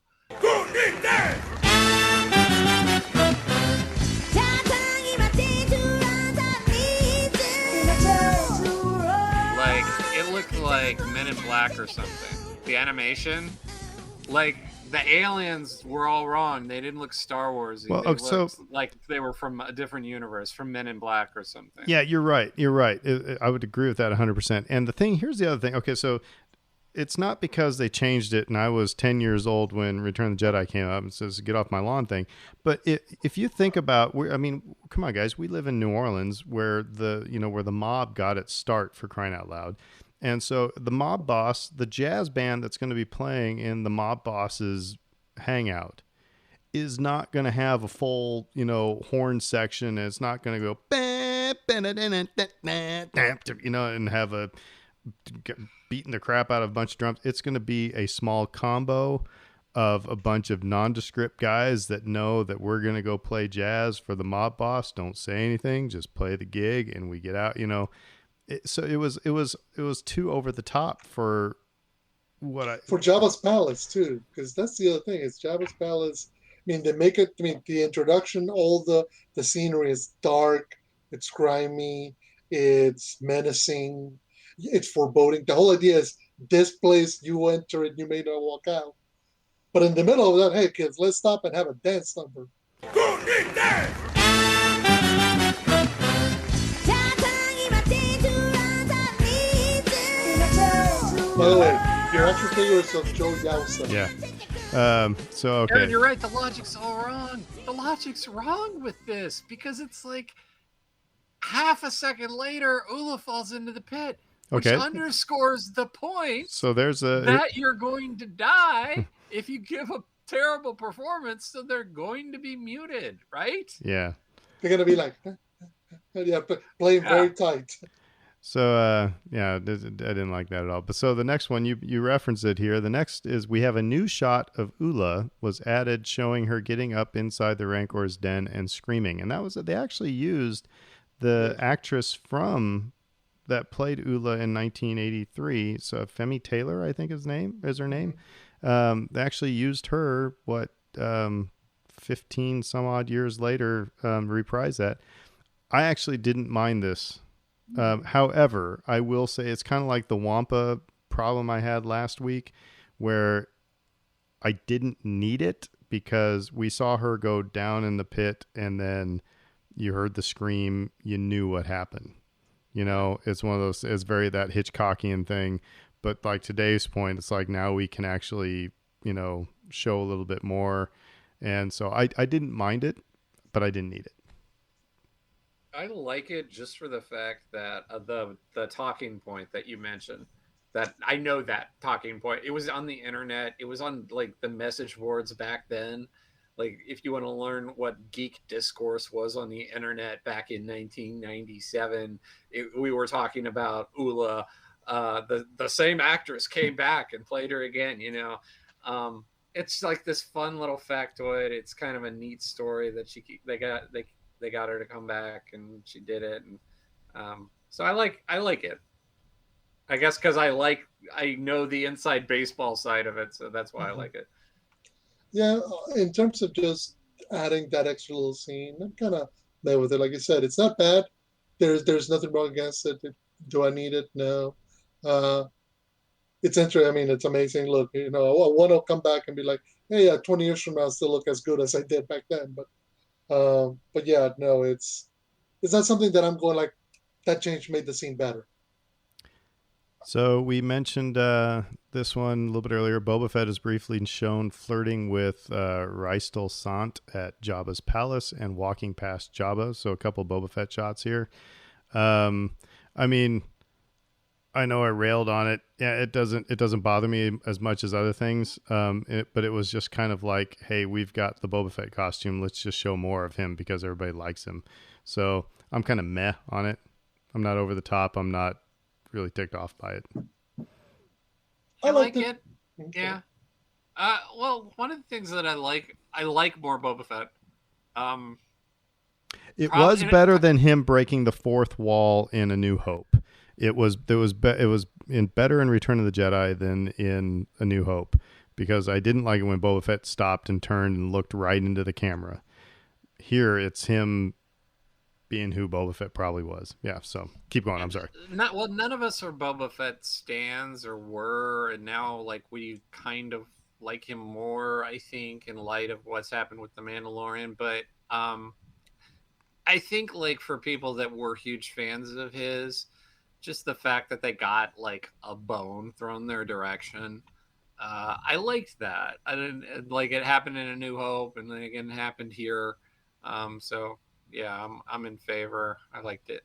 Like, it looked like Men in Black or something. The animation, like, the aliens were all wrong. They didn't look Star Wars-y. Well, they looked like they were from a different universe, from Men in Black or something. Yeah, you're right. I would agree with that 100%. And here's the other thing. Okay, so it's not because they changed it and I was 10 years old when Return of the Jedi came up and says get off my lawn thing. But if you think about, come on guys, we live in New Orleans where where the mob got its start, for crying out loud. And so the mob boss, the jazz band that's going to be playing in the mob boss's hangout is not going to have a full, horn section. It's not going to go, and have a beating the crap out of a bunch of drums. It's going to be a small combo of a bunch of nondescript guys that know that we're going to go play jazz for the mob boss. Don't say anything, just play the gig and we get out, So it was too over the top for for Jabba's Palace too, because that's the other thing. It's Jabba's Palace. I mean, they make it. I mean, the introduction, all the scenery is dark. It's grimy. It's menacing. It's foreboding. The whole idea is this place, you enter it, you may not walk out. But in the middle of that, hey kids, let's stop and have a dance number. By the way, your action figure is of Joe Yausa. Yeah. So, okay. Aaron, you're right. The logic's all wrong. The logic's wrong with this because it's like half a second later, Ula falls into the pit, which underscores the point that you're going to die if you give a terrible performance, so they're going to be muted, right? Yeah. They're going to be like, playing very tight. So, I didn't like that at all. But so the next one, you referenced it here. The next is we have a new shot of Ula was added showing her getting up inside the Rancor's den and screaming. And they actually used the actress from that played Ula in 1983. So Femi Taylor, I think is her name. They actually used her, 15 some odd years later, reprise that. I actually didn't mind this. However, I will say it's kind of like the Wampa problem I had last week where I didn't need it because we saw her go down in the pit and then you heard the scream, you knew what happened. It's one of those, it's very that Hitchcockian thing. But like today's point, it's like now we can actually, show a little bit more. And so I didn't mind it, but I didn't need it. I like it just for the fact that the talking point that you mentioned, that I know that talking point, it was on the internet. It was on like the message boards back then. Like if you want to learn what geek discourse was on the internet back in 1997, we were talking about Ula. The same actress came back and played her again, it's like this fun little factoid. It's kind of a neat story that they got her to come back and she did it. And so I like it, I guess, because I know the inside baseball side of it. So that's why I like it. Yeah. In terms of just adding that extra little scene, I'm kind of mad with it. Like I said, it's not bad. There's nothing wrong against it. Do I need it? No. it's interesting. I mean, it's amazing. Look, one will come back and be like, "Hey, yeah, 20 years from now, I still look as good as I did back then." But yeah, no, it's not something that I'm going like that change made the scene better. So we mentioned this one a little bit earlier. Boba Fett is briefly shown flirting with Rystal Sant at Jabba's palace and walking past Jabba. So a couple Boba Fett shots here. I mean, I know I railed on it. Yeah, it doesn't bother me as much as other things. But it was just kind of like, hey, we've got the Boba Fett costume. Let's just show more of him because everybody likes him. So I'm kind of meh on it. I'm not over the top. I'm not really ticked off by it. I like it. Okay. Yeah. Well, one of the things that I like more Boba Fett. It was better than him breaking the fourth wall in A New Hope. It was better in Return of the Jedi than in A New Hope, because I didn't like it when Boba Fett stopped and turned and looked right into the camera. Here, it's him being who Boba Fett probably was. Yeah, so keep going. I'm sorry. None of us are Boba Fett stans or were, and now like we kind of like him more, I think, in light of what's happened with The Mandalorian. But I think like for people that were huge fans of his, just the fact that they got like a bone thrown their direction, I liked that. I didn't like it happened in A New Hope, and then again happened here. So yeah, I'm in favor. I liked it.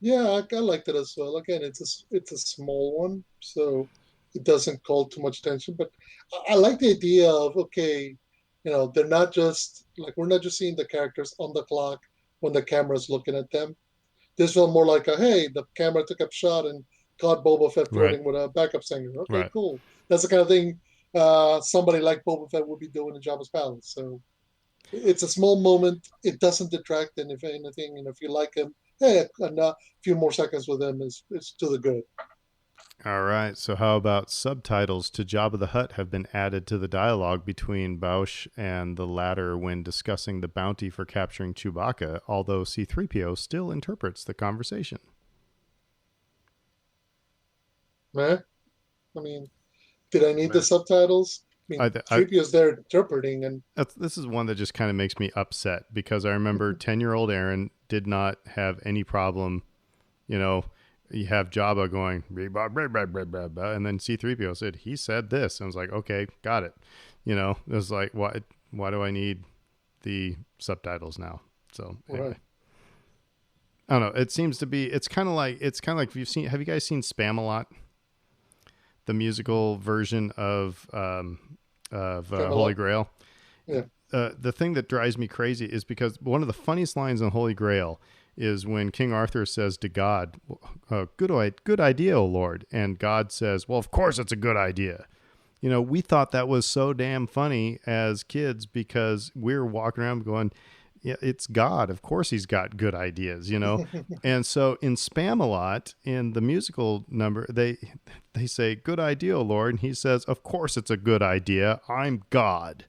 Yeah, I liked it as well. Again, it's a small one, so it doesn't call too much attention. But I like the idea of, okay, they're not just like, we're not just seeing the characters on the clock when the camera's looking at them. This felt more like hey, the camera took a shot and caught Boba Fett flirting with a backup singer. Okay, Right. cool. That's the kind of thing somebody like Boba Fett would be doing in Jabba's palace. So it's a small moment. It doesn't detract, and if anything, if you like him, hey, a few more seconds with him is to the good. All right. So how about subtitles to Jabba the Hutt have been added to the dialogue between Bausch and the latter when discussing the bounty for capturing Chewbacca, although C-3PO still interprets the conversation. I mean, did I need the subtitles? I mean, 3PO's there interpreting, and this is one that just kind of makes me upset, because I remember 10-year-old Aaron did not have any problem, you have Jabba going, and then C-3PO said, he said this. And I was like, okay, got it. It was like, why do I need the subtitles now? So anyway. Right. I don't know. It seems to be, it's kind of like have you guys seen Spam-A-Lot? The musical version of Holy Grail. Yeah. The thing that drives me crazy is because one of the funniest lines in Holy Grail is when King Arthur says to God, good idea, O Lord. And God says, well, of course it's a good idea. We thought that was so damn funny as kids, because we were walking around going, yeah, it's God. Of course he's got good ideas, And so in Spam-A-Lot, in the musical number, they say, good idea, O Lord. And he says, of course it's a good idea. I'm God.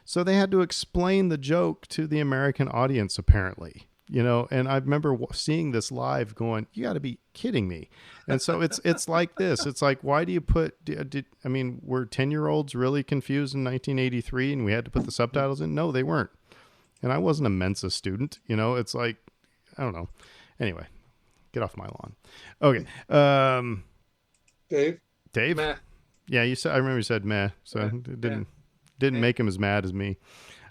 So they had to explain the joke to the American audience, apparently. And I remember seeing this live going, you got to be kidding me. And so it's like this. It's like, why do you were 10-year-olds really confused in 1983 and we had to put the subtitles in? No, they weren't. And I wasn't a Mensa student. It's like, I don't know. Anyway, get off my lawn. Okay. Dave? Meh. Yeah, I remember you said meh. So it didn't make him as mad as me.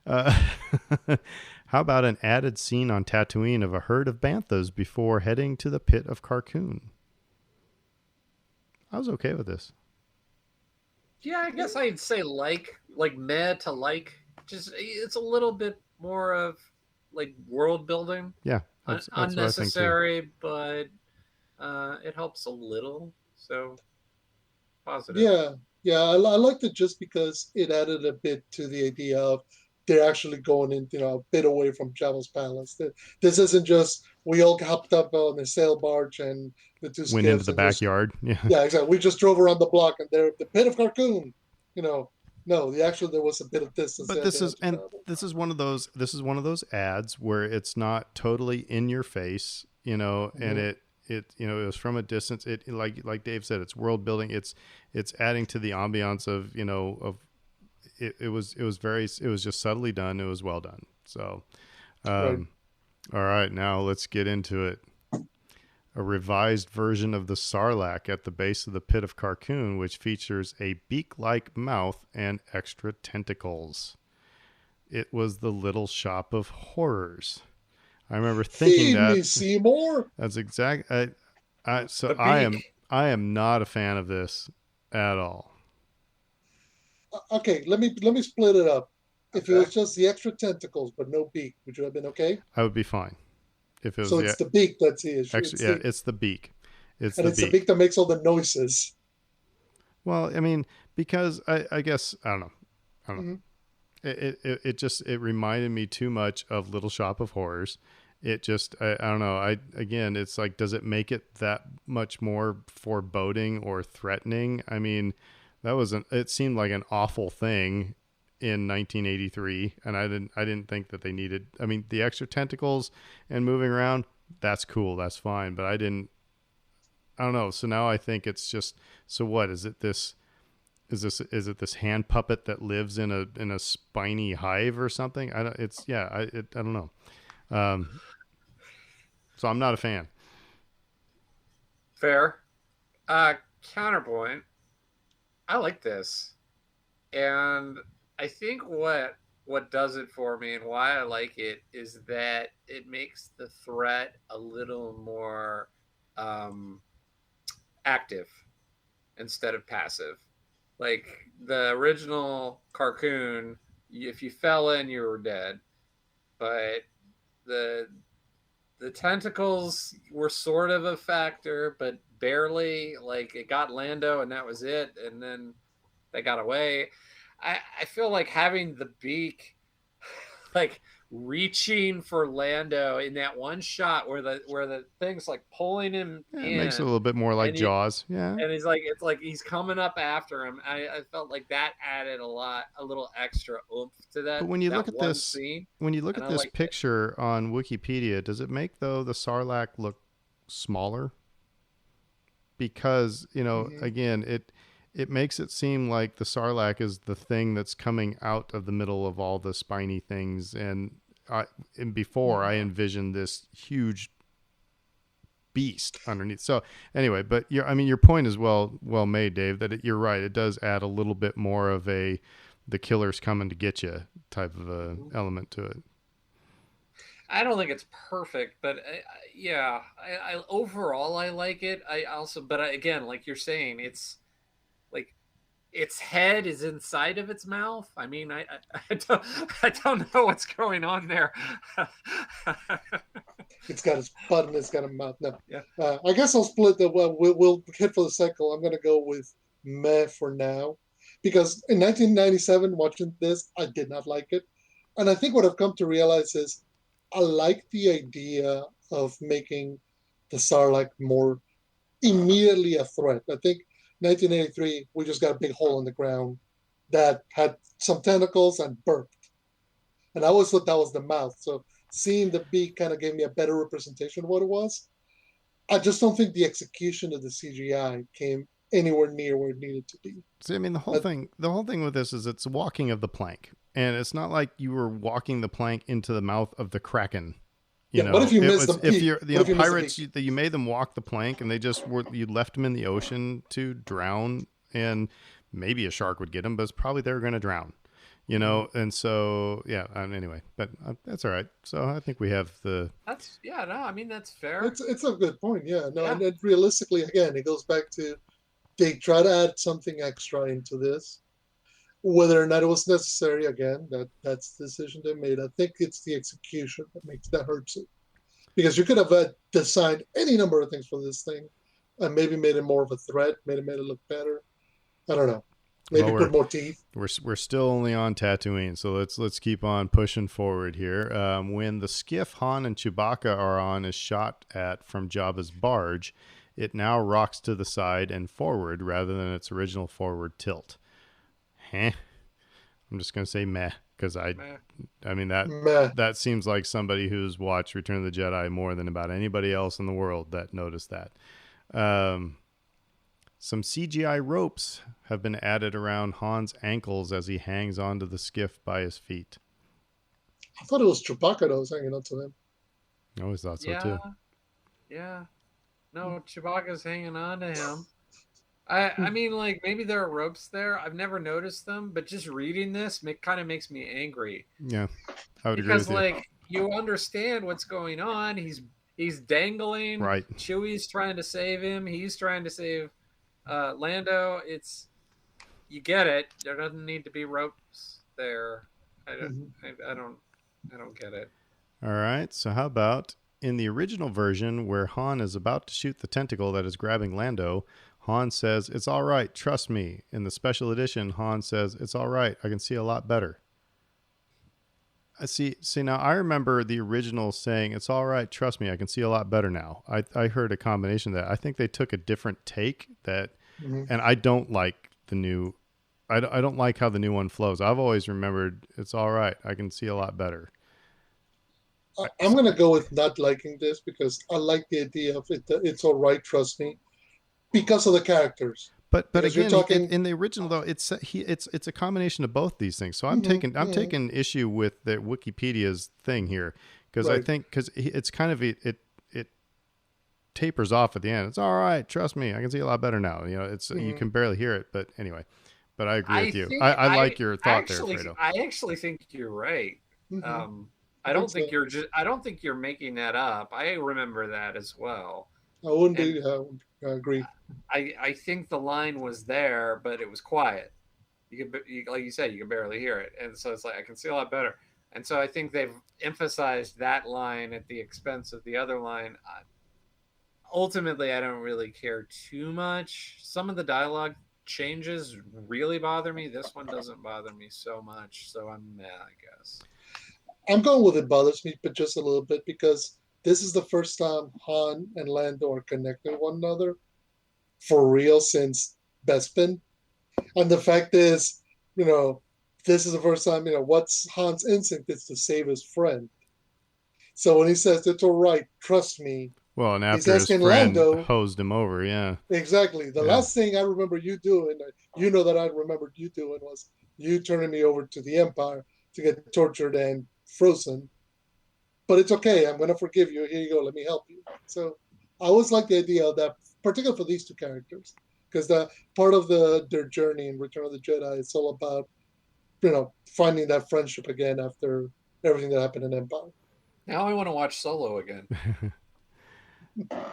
How about an added scene on Tatooine of a herd of banthas before heading to the pit of Carkoon? I was okay with this. Yeah, I guess I'd say like meh to like. Just it's a little bit more of like world building. Yeah, that's unnecessary, but it helps a little. So positive. Yeah. I liked it just because it added a bit to the idea of they're actually going in, a bit away from Jabba's palace. This isn't just we all hopped up on a sail barge and the two went into the backyard. Yeah, exactly. We just drove around the block and they're the pit of Carkoon. No, there was a bit of distance. But this is one of those ads where it's not totally in your face, and it was from a distance. It like Dave said, it's world building. It's adding to the ambiance of it was just subtly done. It was well done. So, Right. all right, now let's get into it. A revised version of the Sarlacc at the base of the Pit of Carcoon, which features a beak-like mouth and extra tentacles. It was the Little Shop of Horrors. I remember thinking Feed me, that. Seymour. That's exact. So The beak. I am not a fan of this at all. Okay, let me split it up. If it Okay. was just the extra tentacles but no beak, would you have been okay? I would be fine if it was So it's the beak that's the issue. actually, yeah, it's the beak. It's And the it's the beak. beak that makes all the noises. Well, I mean, because I guess I don't know. I don't know. Mhm. It just it reminded me too much of Little Shop of Horrors. It just I don't know. Again, it's like, does it make it that much more foreboding or threatening? I mean, it seemed like an awful thing in 1983, and I didn't think that they needed. I mean, the extra tentacles and moving around, that's cool, that's fine, but I don't know. So now I think it's just, so what is it? Is it this hand puppet that lives in a spiny hive or something? I don't know. So I'm not a fan. Fair. Counterpoint. I like this, and I think what does it for me and why I like it is that it makes the threat a little more um, active instead of passive. Like the original cartoon, if you fell in, you were dead. But the the tentacles were sort of a factor, but barely. Like it got Lando, and that was it. And then they got away. I feel like having the beak, like reaching for Lando in that one shot where the thing's like pulling him Yeah, it makes it a in, little bit more like and you, Jaws. Yeah. and he's like, it's like he's coming up after him. I felt like that added a little extra oomph to But that one scene, when you look and at I this liked it. picture on Wikipedia, does it make though the Sarlacc look smaller? Because, Mhm. again, it makes it seem like the Sarlacc is the thing that's coming out of the middle of all the spiny things, and before I envisioned this huge beast underneath. So anyway, but I mean, your point is well made, Dave. That you're right. It does add a little bit more of the killer's coming to get you type of a element to it. I don't think it's perfect, but yeah, I overall I like it. I also, but again, like you're saying, it's like its head is inside of its mouth. I mean, I don't know what's going on there. It's got its butt and it's got a mouth. No, Yeah. I guess I'll split the. Well, we'll hit for the cycle. I'm going to go with meh for now, because in 1997, watching this, I did not like it, and I think what I've come to realize is I like the idea of making the Sarlacc more immediately a threat. I think 1983, we just got a big hole in the ground that had some tentacles and burped. And I always thought that was the mouth. So seeing the beak kind of gave me a better representation of what it was. I just don't think the execution of the CGI came anywhere near where it needed to be. See, I mean, But, the whole thing with this is it's walking of the plank, and it's not like you were walking the plank into the mouth of the Kraken. yeah, what if you It missed was the if beak? you're What if you missed the pirates beak? you made them walk the plank, and they just you left them in the ocean to drown, and maybe a shark would get them, but it's probably they're going to drown. And so yeah. Anyway, but that's all right. So I think we have the That's yeah, no, I mean that's fair. It's a good point. Yeah, no, Yeah. and realistically, again, it goes back to they try to add something extra into this. Whether or not it was necessary, again, that's the decision they made. I think it's the execution that hurts it, because you could have designed any number of things for this thing, and maybe made it more of a threat, made it look better. I don't know. Maybe Well, put more teeth. we're still only on Tatooine, so let's keep on pushing forward here. When the skiff Han and Chewbacca are on is shot at from Jabba's barge, it now rocks to the side and forward rather than its original forward tilt. I'm just gonna say meh. because Meh. I mean Meh. that seems like somebody who's watched Return of the Jedi more than about anybody else in the world that noticed that. Some CGI ropes have been added around Han's ankles as he hangs onto the skiff by his feet. I thought it was Chewbacca that was hanging on to them. I always thought so Yeah, too. yeah. No, Chewbacca's hanging on to him. I mean, like maybe there are ropes there. I've never noticed them, but just reading this kind of makes me angry Yeah, I would agree because with you. like you understand what's going on. He's dangling. Right. Chewie's trying to save him. He's trying to save Lando. You get it. There doesn't need to be ropes there. I don't get it. All right. So how about in the original version where Han is about to shoot the tentacle that is grabbing Lando, Han says, "It's all right, trust me." In the special edition, Han says, "It's all right, I can see a lot better." I see now I remember the original saying, "It's all right, trust me, I can see a lot better now." I heard a combination of that. I think they took a different take that, and I don't like the new, I don't like how the new one flows. I've always remembered, "It's all right, I can see a lot better." I'm going to go with not liking this because I like the idea of it. It's all right, trust me, because of the characters. But Because you're again, talking- in the original though, it's a combination of both these things. So I'm taking issue with the Wikipedia's thing here because I Right. think because it's kind of it tapers off at the end. It's all right, trust me, I can see a lot better now. You know, it's you can barely hear it, but anyway. But I agree with you. I like your thought there, Fredo. I actually think you're right. Mhm. I don't think think so. I don't think you're making that up. I remember that as well. I wouldn't be. I agree. I think the line was there, but it was quiet. Like you said, you can barely hear it, and so it's like I can see a lot better. And so I think they've emphasized that line at the expense of the other line. Ultimately, I don't really care too much. Some of the dialogue changes really bother me. This one doesn't bother me so much, so I'm mad, I guess. I'm going with it bothers me, but just a little bit because this is the first time Han and Lando are connected with one another for real since Bespin. And the fact is, this is the first time, what's Han's instinct is to save his friend. So when he says, "It's all right, trust me," Well, and he's after his asking friend Lando, hosed him over, yeah. exactly. The last thing I remember you doing, that I remembered you doing was you turning me over to the Empire to get tortured and frozen. But it's okay. I'm going to forgive you. Here you go. Let me help you. So I always like the idea of that, particularly for these two characters, because the part of their journey in Return of the Jedi is all about, finding that friendship again after everything that happened in Empire. Now I want to watch Solo again.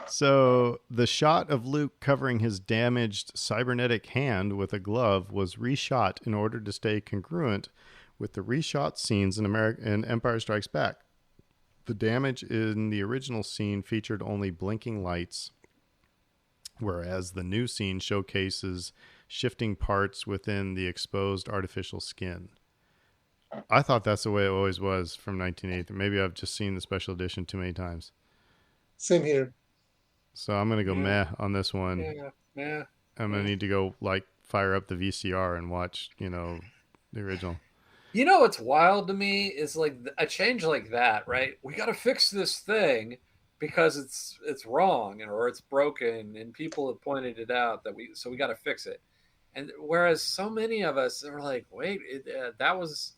So the shot of Luke covering his damaged cybernetic hand with a glove was reshot in order to stay congruent with the reshot scenes in Empire Strikes Back. The damage in the original scene featured only blinking lights, whereas the new scene showcases shifting parts within the exposed artificial skin. I thought that's the way it always was from 1980. Maybe I've just seen the special edition too many times. Same here. So I'm going to go meh on this one. Yeah. I'm going to need to go fire up the VCR and watch, the original. You know what's wild to me is like a change like that, right? We got to fix this thing because it's wrong or it's broken, and people have pointed it out so we got to fix it. And whereas so many of us are like, wait, that was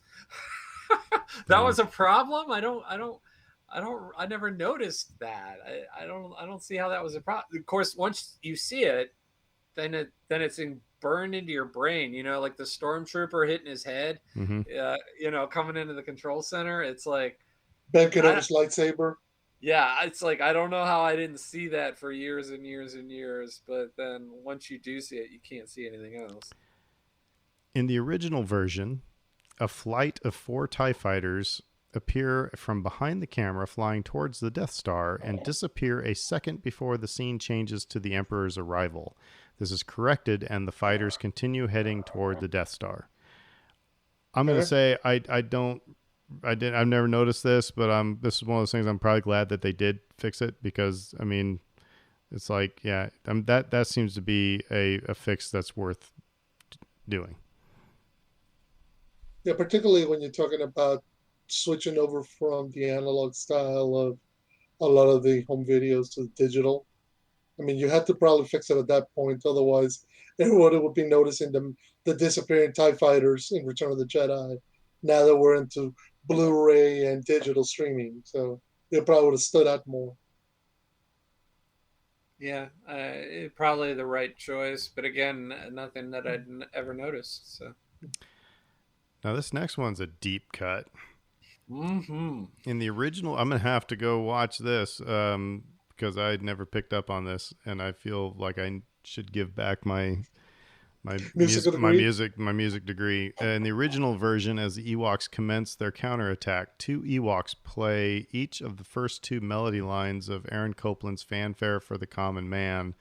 that was a problem. I never noticed that. I don't see how that was a problem. Of course, once you see it, then it's burned into your brain, like the stormtrooper hitting his head, coming into the control center. It's like Ben Kenobi's lightsaber. Yeah, it's like I don't know how I didn't see that for years and years and years, but then once you do see it, you can't see anything else. In the original version, a flight of 4 TIE fighters appear from behind the camera flying towards the Death Star and disappear a second before the scene changes to the Emperor's arrival. This is corrected, and the fighters continue heading toward the Death Star. I'm going to say I've never noticed this, but this is one of those things I'm probably glad that they did fix it because, I mean, it's like, yeah, that seems to be a fix that's worth doing. Yeah, particularly when you're talking about switching over from the analog style of a lot of the home videos to digital. I mean, you had to probably fix it at that point, otherwise everyone would be noticing the disappearing TIE fighters in Return of the Jedi. Now that we're into Blu-ray and digital streaming, so it probably would have stood out more. Yeah, probably the right choice, but again, nothing that I'd ever noticed. So, Now this next one's a deep cut. mm-hmm. In the original, I'm gonna have to go watch this because I had never picked up on this, and I feel like I should give back Musical degree. my music degree. In the original version, as the Ewoks commence their counterattack, two Ewoks play each of the first two melody lines of Aaron Copland's "Fanfare for the Common Man"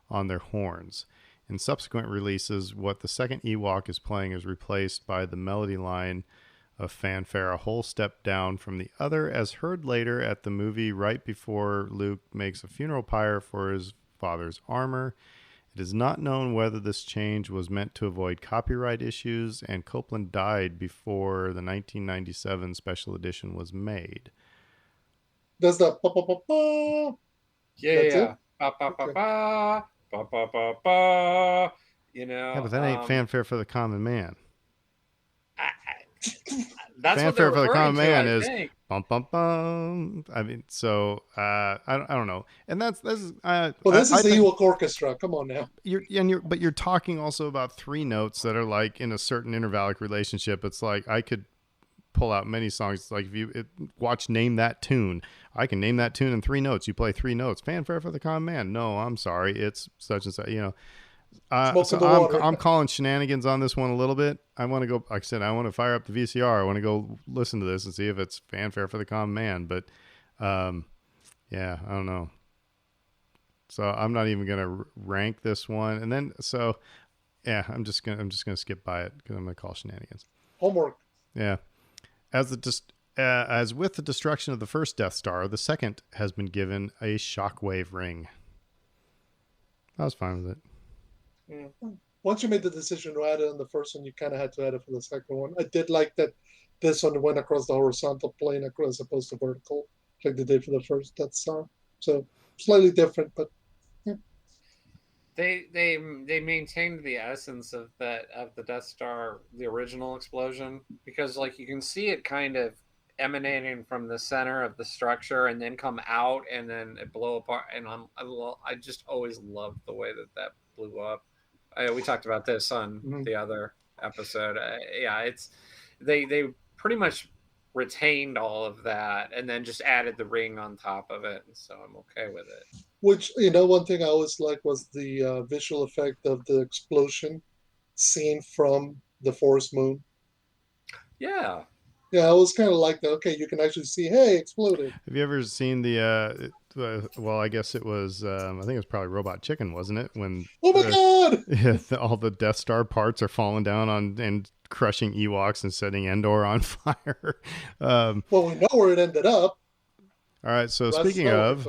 on their horns. In subsequent releases, what the second Ewok is playing is replaced by the melody line of "Fanfare a Whole Step Down" from the other, as heard later at the movie right before Luke makes a funeral pyre for his father's armor. It is not known whether this change was meant to avoid copyright issues, and Copeland died before the 1997 special edition was made. Does the pa pa pa pa? Yeah, That's yeah. it. Ba, ba, ba, Okay. ba, ba, ba, ba, ba. You Yeah, know, but that ain't fanfare for the common man. that's what they're Fanfare for the referring common to, man I is think. bum bum bum. I mean, so I don't know, and that's Well, this I is the think Ewok Orchestra. Come on now. but you're talking also about three notes that are like in a certain intervallic relationship. It's like I could pull out many songs. Like if you watch Name That Tune, I can name that tune in three notes. You play three notes. Fanfare for the common man. No, I'm sorry, it's such and such. You know, Smoke so in the water. I'm calling shenanigans on this one a little bit. I want to go, like I said, I want to fire up the VCR. I want to go listen to this and see if it's fanfare for the common man. But yeah, I don't know. So I'm not even gonna rank this one. And then so yeah, I'm just gonna skip by it because I'm gonna call shenanigans. Homework. Yeah, as with the destruction of the first Death Star, the second has been given a shockwave ring. I was fine with it. Yeah. Once you made the decision to add it in the first one, you kind of had to add it for the second one. I did like that this one went across the horizontal plane as opposed to vertical, like they did for the first Death Star. So slightly different, but yeah. They maintained the essence of the Death Star, the original explosion, because like you can see it kind of emanating from the center of the structure and then come out and then it blow apart. And I just always loved the way that blew up. We talked about this on Mhm. the other episode. Yeah, it's they pretty much retained all of that and then just added the ring on top of it, and so I'm okay with it. Which, one thing I always liked was the visual effect of the explosion seen from the forest moon. Yeah. Yeah, I was kind of like that. Okay, you can actually see, hey, exploded. Have you ever seen well, I guess it was, I think it was probably Robot Chicken, wasn't it? When Oh my God! yeah, all the Death Star parts are falling down on and crushing Ewoks and setting Endor on fire. Well, we know where it ended up. All right, so That's speaking of,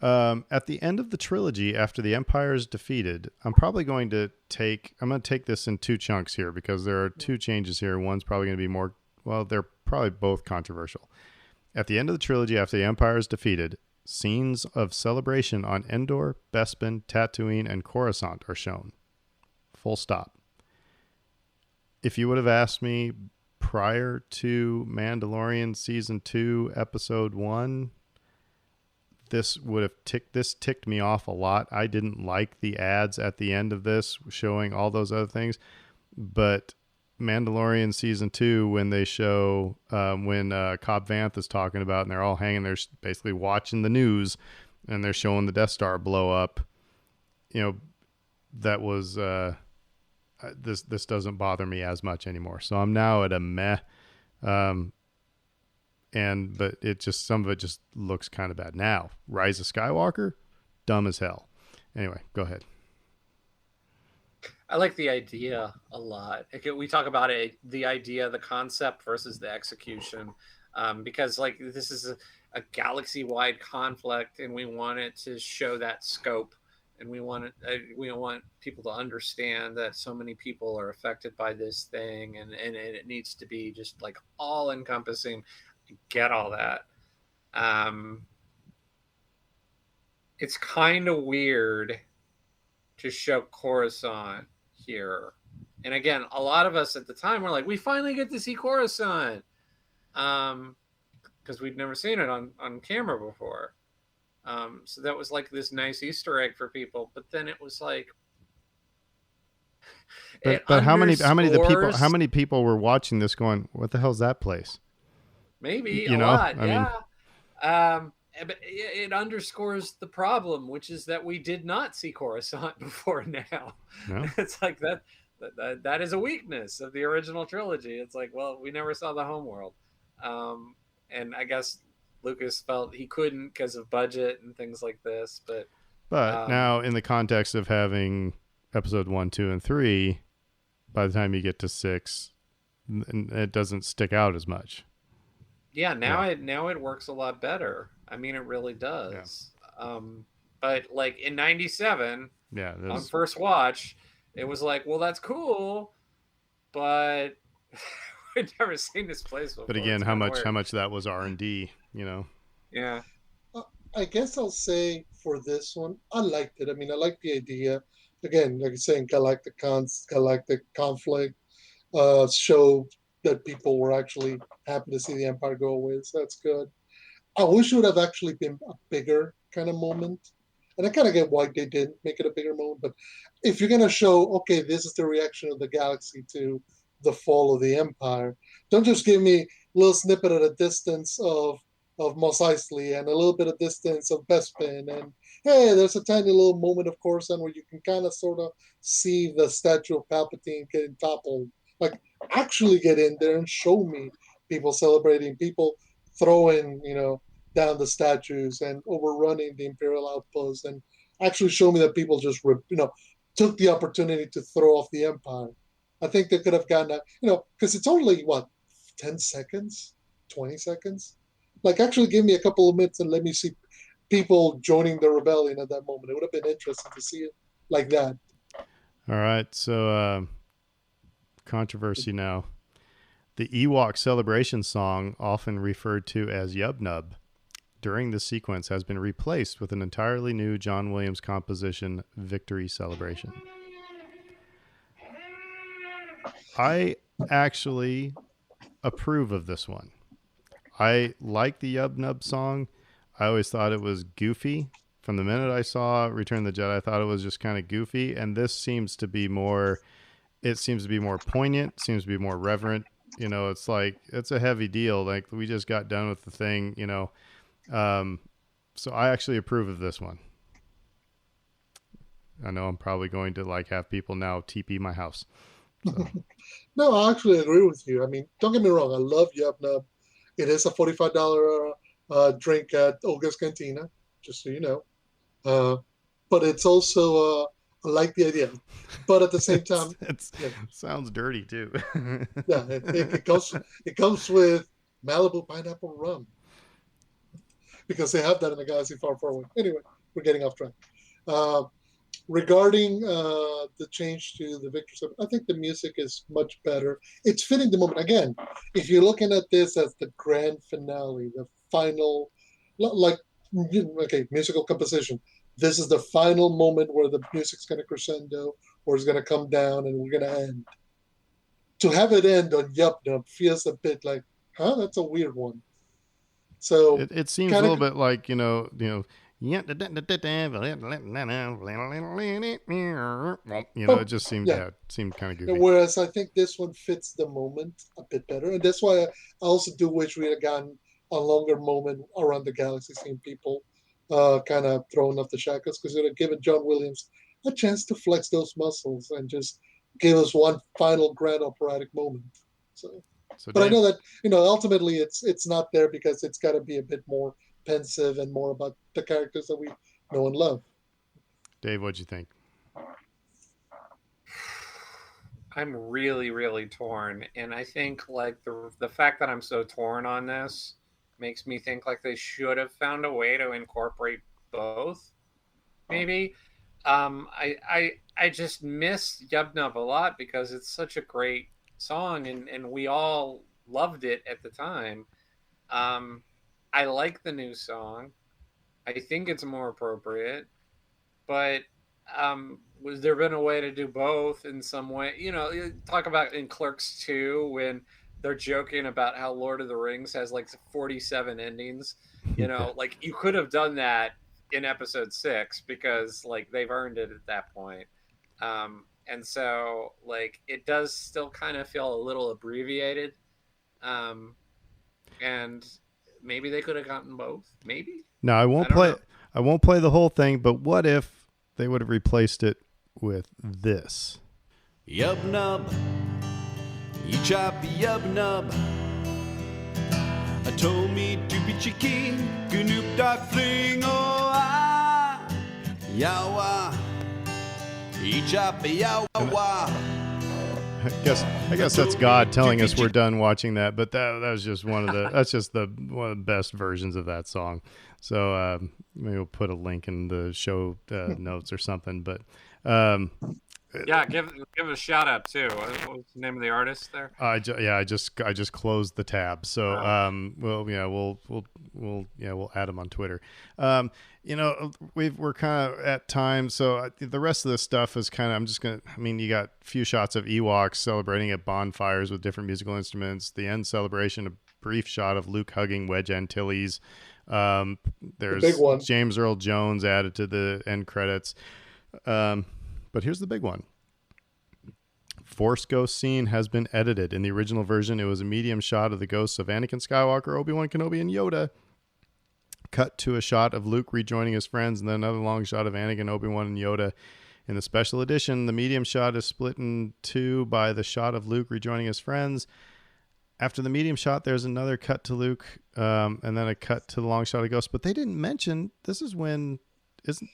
at the end of the trilogy, after the Empire is defeated, I'm going to take this in two chunks here because there are two changes here. One's probably going to be more, well, they're probably both controversial. At the end of the trilogy, after the Empire is defeated, scenes of celebration on Endor, Bespin, Tatooine, and Coruscant are shown. Full stop. If you would have asked me prior to Mandalorian Season 2, Episode 1, this ticked me off a lot. I didn't like the ads at the end of this showing all those other things, but Mandalorian Season 2, when they show when Cobb Vanth is talking about and they're all hanging there basically watching the news and they're showing the Death Star blow up, that was this doesn't bother me as much anymore. So I'm now at a meh. But it just, some of it just looks kind of bad. Now, Rise of Skywalker, dumb as hell. Anyway, go ahead. I like the idea a lot. We talk about it, the idea, the concept versus the execution, because like this is a galaxy-wide conflict, and we want it to show that scope. and we want people to understand that so many people are affected by this thing, and it needs to be just like all encompassing. Get all that. It's kind of weird to show Coruscant here. And again, a lot of us at the time were like, we finally get to see Coruscant. Because we'd never seen it on camera before. So that was like this nice Easter egg for people. But then it was like, but how many people were watching this going, what the hell's that place? Maybe a lot, yeah. But it underscores the problem, which is that we did not see Coruscant before now. No. It's like that is a weakness of the original trilogy. It's like, well, we never saw the homeworld. And I guess Lucas felt he couldn't because of budget and things like this. But now in the context of having episode 1, 2, and 3, by the time you get to 6, it doesn't stick out as much. Yeah, now it works a lot better. I mean, it really does. Yeah. But like in '97, on first watch, it was like, well, that's cool, but we'd never seen this place before. But again, how much that was R&D, Yeah. I guess I'll say for this one, I liked it. I mean, I liked the idea. Again, like I was saying, galactic conflict, show that people were actually happy to see the Empire go away. So that's good. I wish it would have actually been a bigger kind of moment. And I kind of get why they didn't make it a bigger moment. But if you're going to show, okay, this is the reaction of the galaxy to the fall of the Empire, don't just give me a little snippet at a distance of Mos Eisley and a little bit of distance of Bespin. And hey, there's a tiny little moment of Coruscant where you can kind of sort of see the statue of Palpatine getting toppled. Like, actually get in there and show me people celebrating, people throwing, down the statues and overrunning the Imperial outposts, and actually show me that people just, took the opportunity to throw off the Empire. I think they could have gotten because it's only, 10 seconds, 20 seconds? Like, actually give me a couple of minutes and let me see people joining the rebellion at that moment. It would have been interesting to see it like that. All right, so controversy now. The Ewok celebration song, often referred to as Yub Nub, during the sequence has been replaced with an entirely new John Williams composition, Victory Celebration. I actually approve of this one. I like the Yub Nub song. I always thought it was goofy. From the minute I saw Return of the Jedi, I thought it was just kind of goofy. And this seems to be more poignant, seems to be more reverent. It's like, it's a heavy deal. Like, we just got done with the thing, so I actually approve of this one. I know I'm probably going to have people now TP my house. So. No, I actually agree with you. I mean, don't get me wrong. I love Yub Nub. It is a $45 drink at Olga's Cantina, just so you know. But it's also, I like the idea. But at the same time, it sounds dirty too. Yeah, it comes with Malibu pineapple rum, because they have that in the Galaxy Far Far Away. Anyway, we're getting off track. Regarding the change to the Victor, I think the music is much better. It's fitting the moment. Again, if you're looking at this as the grand finale, the final, musical composition, this is the final moment where the music's going to crescendo, or it's going to come down, and we're going to end. To have it end on Yup Nub feels a bit like, that's a weird one. So it seems a little bit like, it just seemed kind of goofy. Whereas I think this one fits the moment a bit better, and that's why I also do wish we had gotten a longer moment around the galaxy, seeing people kind of thrown off the shackles, because it would have given John Williams a chance to flex those muscles and just give us one final grand operatic moment. So but Dave, I know that ultimately it's not there, because it's got to be a bit more pensive and more about the characters that we know and love. Dave, what'd you think? I'm really, really torn, and I think the fact that I'm so torn on this makes me think they should have found a way to incorporate both, maybe. I just miss Yub Nub a lot because it's such a great song, and we all loved it at the time. Um, I like the new song. I think it's more appropriate, but was there been a way to do both in some way? You know, talk about in Clerks 2 when they're joking about how Lord of the Rings has like 47 endings. You Yeah. know, like you could have done that in episode 6 because like they've earned it at that point. And so like it does still kind of feel a little abbreviated. Um, and maybe they could have gotten both. Maybe. Now I I won't don't play. know. I won't play the whole thing. But what if they would have replaced it with this? Yub nub, you choppy yub nub. Told me to be cheeky, gnoop dog fling, oh ah, yawa, you choppy yawa. I guess that's God telling us we're done watching that. But that was just one of the best versions of that song. So maybe we'll put a link in the show notes or something. But Yeah, give a shout out too. What's the name of the artist there? I just closed the tab. So Wow. we'll add them on Twitter. We're kind of at time, so the rest of this stuff is kind of you got a few shots of Ewoks celebrating at bonfires with different musical instruments. The end celebration, a brief shot of Luke hugging Wedge Antilles. The There's big one. James Earl Jones added to the end credits. But here's the big one. Force Ghost scene has been edited. In the original version, it was a medium shot of the ghosts of Anakin Skywalker, Obi-Wan Kenobi, and Yoda. Cut to a shot of Luke rejoining his friends, and then another long shot of Anakin, Obi-Wan, and Yoda. In the special edition, the medium shot is split in two by the shot of Luke rejoining his friends. After the medium shot, there's another cut to Luke, and then a cut to the long shot of Ghost. But they didn't mention this is when. This isn't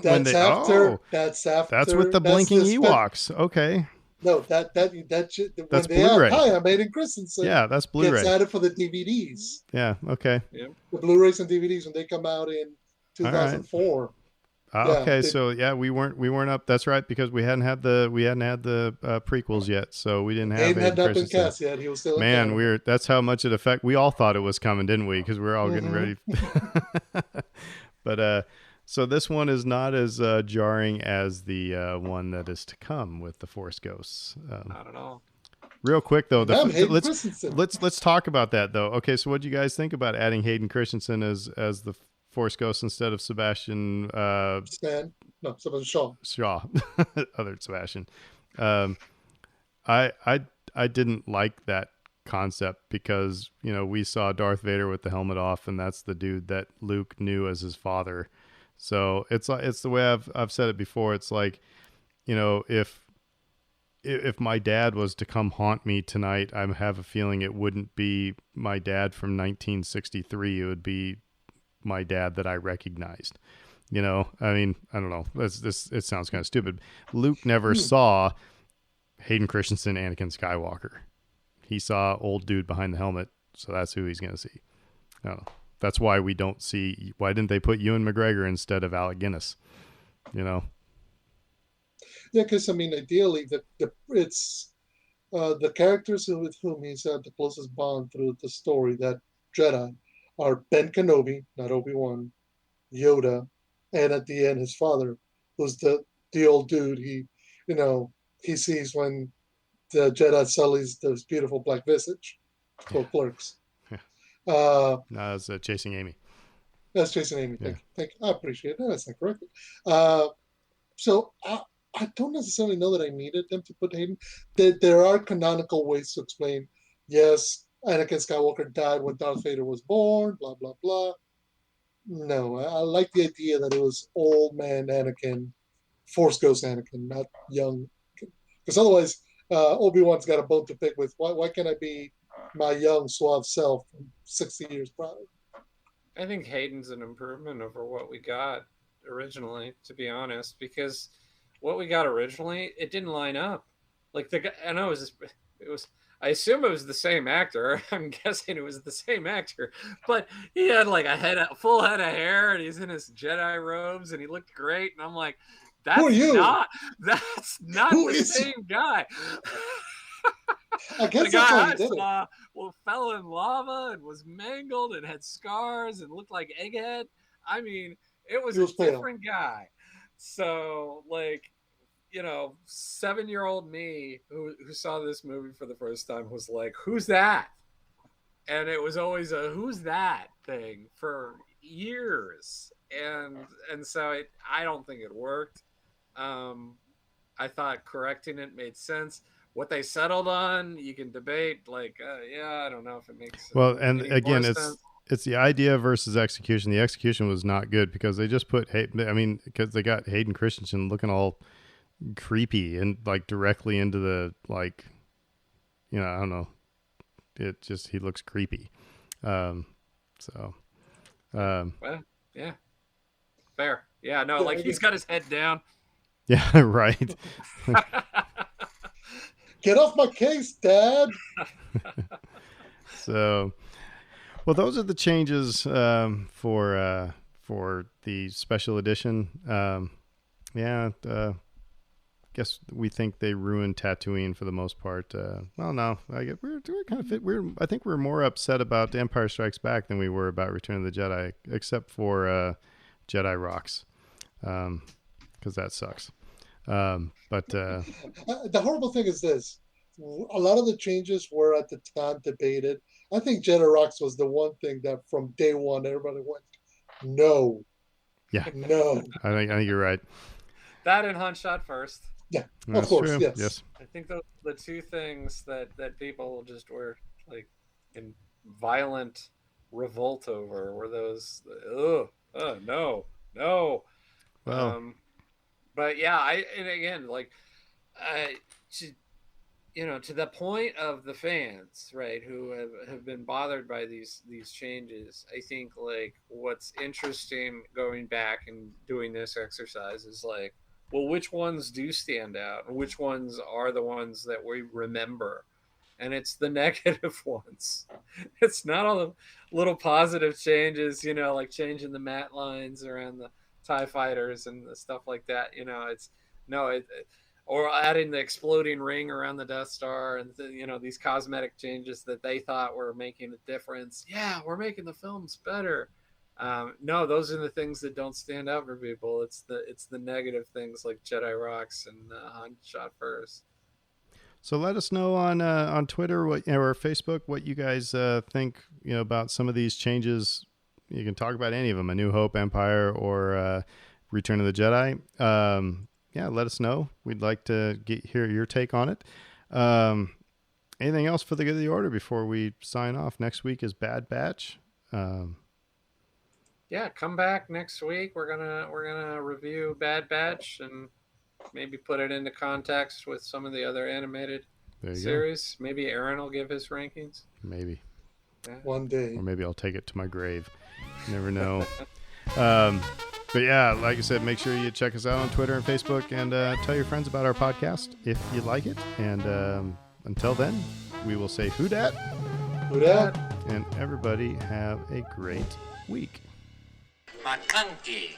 when That's they. after. Oh, That's after. that's with the that's blinking the Ewoks. Okay, No, that should, when that's they add Blu-ray. hi, I'm Aiden Christensen. Yeah, that's Gets Blu-ray. added for the DVDs, Yeah. Okay. Yeah. the Blu-rays and DVDs when they come out in All right. 2004. Okay, so yeah, we weren't up. That's right, because we hadn't had the prequels yet, so we didn't have Hayden had Aiden not been Christensen. cast yet. He was still in Man, Canada. that's how much it affect. We all thought it was coming, didn't we? Because we were all getting ready. But so this one is not as jarring as the one that is to come with the Force Ghosts. Not at all. Real quick though, I'm Hayden Christensen. let's talk about that though. Okay, so what do you guys think about adding Hayden Christensen as the Force Ghost instead of Sebastian Sebastian Shaw. Shaw, other Sebastian? I didn't like that concept because we saw Darth Vader with the helmet off, and that's the dude that Luke knew as his father. So it's the way I've said it before. It's like, if my dad was to come haunt me tonight, I have a feeling it wouldn't be my dad from 1963. It would be my dad that I recognized. I mean, I don't know. It sounds kind of stupid. Luke never saw Hayden Christensen, Anakin Skywalker. He saw old dude behind the helmet, so that's who he's going to see. I don't know. That's why we don't see. Why didn't they put Ewan McGregor instead of Alec Guinness? Yeah, because I mean, ideally, it's the characters with whom he's had the closest bond through the story, that Jedi, are Ben Kenobi, not Obi-Wan, Yoda, and at the end his father, who's the old dude he sees when the Jedi sullies this beautiful black visage. For Clerks. No, it's Chasing Amy. That's Jason Amy. Yeah. Thank you. I appreciate that. That's not correct. So I don't necessarily know that I needed them to put Hayden. There are canonical ways to explain. Yes, Anakin Skywalker died when Darth Vader was born. Blah blah blah. No, I like the idea that it was old man Anakin, Force Ghost Anakin, not young. Because otherwise, Obi-Wan's got a bone to pick with. Why can't I be my young, suave self from 60 years prior? I think Hayden's an improvement over what we got originally, to be honest, because what we got originally, it didn't line up. Like the guy, I know it was. I assume it was the same actor. I'm guessing it was the same actor, but he had like a full head of hair, and he's in his Jedi robes, and he looked great. And I'm like, Who are you? that's not Who the is same guy. I guess The that's why guy he I did it. saw fell in lava and was mangled and had scars and looked like Egghead. I mean, it was He was a pale. different guy. So, like, 7-year-old me who saw this movie for the first time was like, who's that? And it was always a who's that thing for years. And so I don't think it worked. I thought correcting it made sense. What they settled on, you can debate. Like, I don't know if it makes Well, and any again, more it's sense. it's the idea versus execution. The execution was not good because they just put because they got Hayden Christensen looking all creepy and like directly into the like, I don't know. He looks creepy. Well, yeah, fair. Yeah, no, like he's got his head down. Yeah, right. Get off my case, Dad. So, well, those are the changes for the special edition. Guess we think they ruined Tatooine for the most part. Well, no, I guess we're kind of fit. I think we're more upset about Empire Strikes Back than we were about Return of the Jedi, except for Jedi Rocks, because that sucks. The horrible thing is this: a lot of the changes were at the time debated. I think Jedi Rocks was the one thing that from day one everybody went, no, yeah, no. I think you're right. That and Hunt Shot First. Yeah, That's of course, true. yes. I think those are the two things that people just were like in violent revolt over were those. No. Well, But yeah, and again, like, to the point of the fans, right, who have been bothered by these changes. I think like what's interesting going back and doing this exercise is like, well, which ones do stand out? Which ones are the ones that we remember? And it's the negative ones. It's not all the little positive changes, like changing the matte lines around the TIE fighters and the stuff like that. Or adding the exploding ring around the Death Star and these cosmetic changes that they thought were making a difference. Yeah, we're making the films better. No, those are the things that don't stand out for people. It's the negative things like Jedi Rocks and Hunt Shot First. So let us know on Twitter or Facebook what you guys think about some of these changes. You can talk about any of them: A New Hope, Empire, or Return of the Jedi. Let us know. We'd like to hear your take on it. Anything else for the good of the order before we sign off? Next week is Bad Batch. Come back next week. We're gonna review Bad Batch and maybe put it into context with some of the other animated series. Go. Maybe Aaron will give his rankings. Maybe. Yeah. One day. Or maybe I'll take it to my grave. You never know. But yeah, like I said, make sure you check us out on Twitter and Facebook and tell your friends about our podcast if you like it. And until then, we will say who dat? Who dat? And everybody have a great week. McConkey.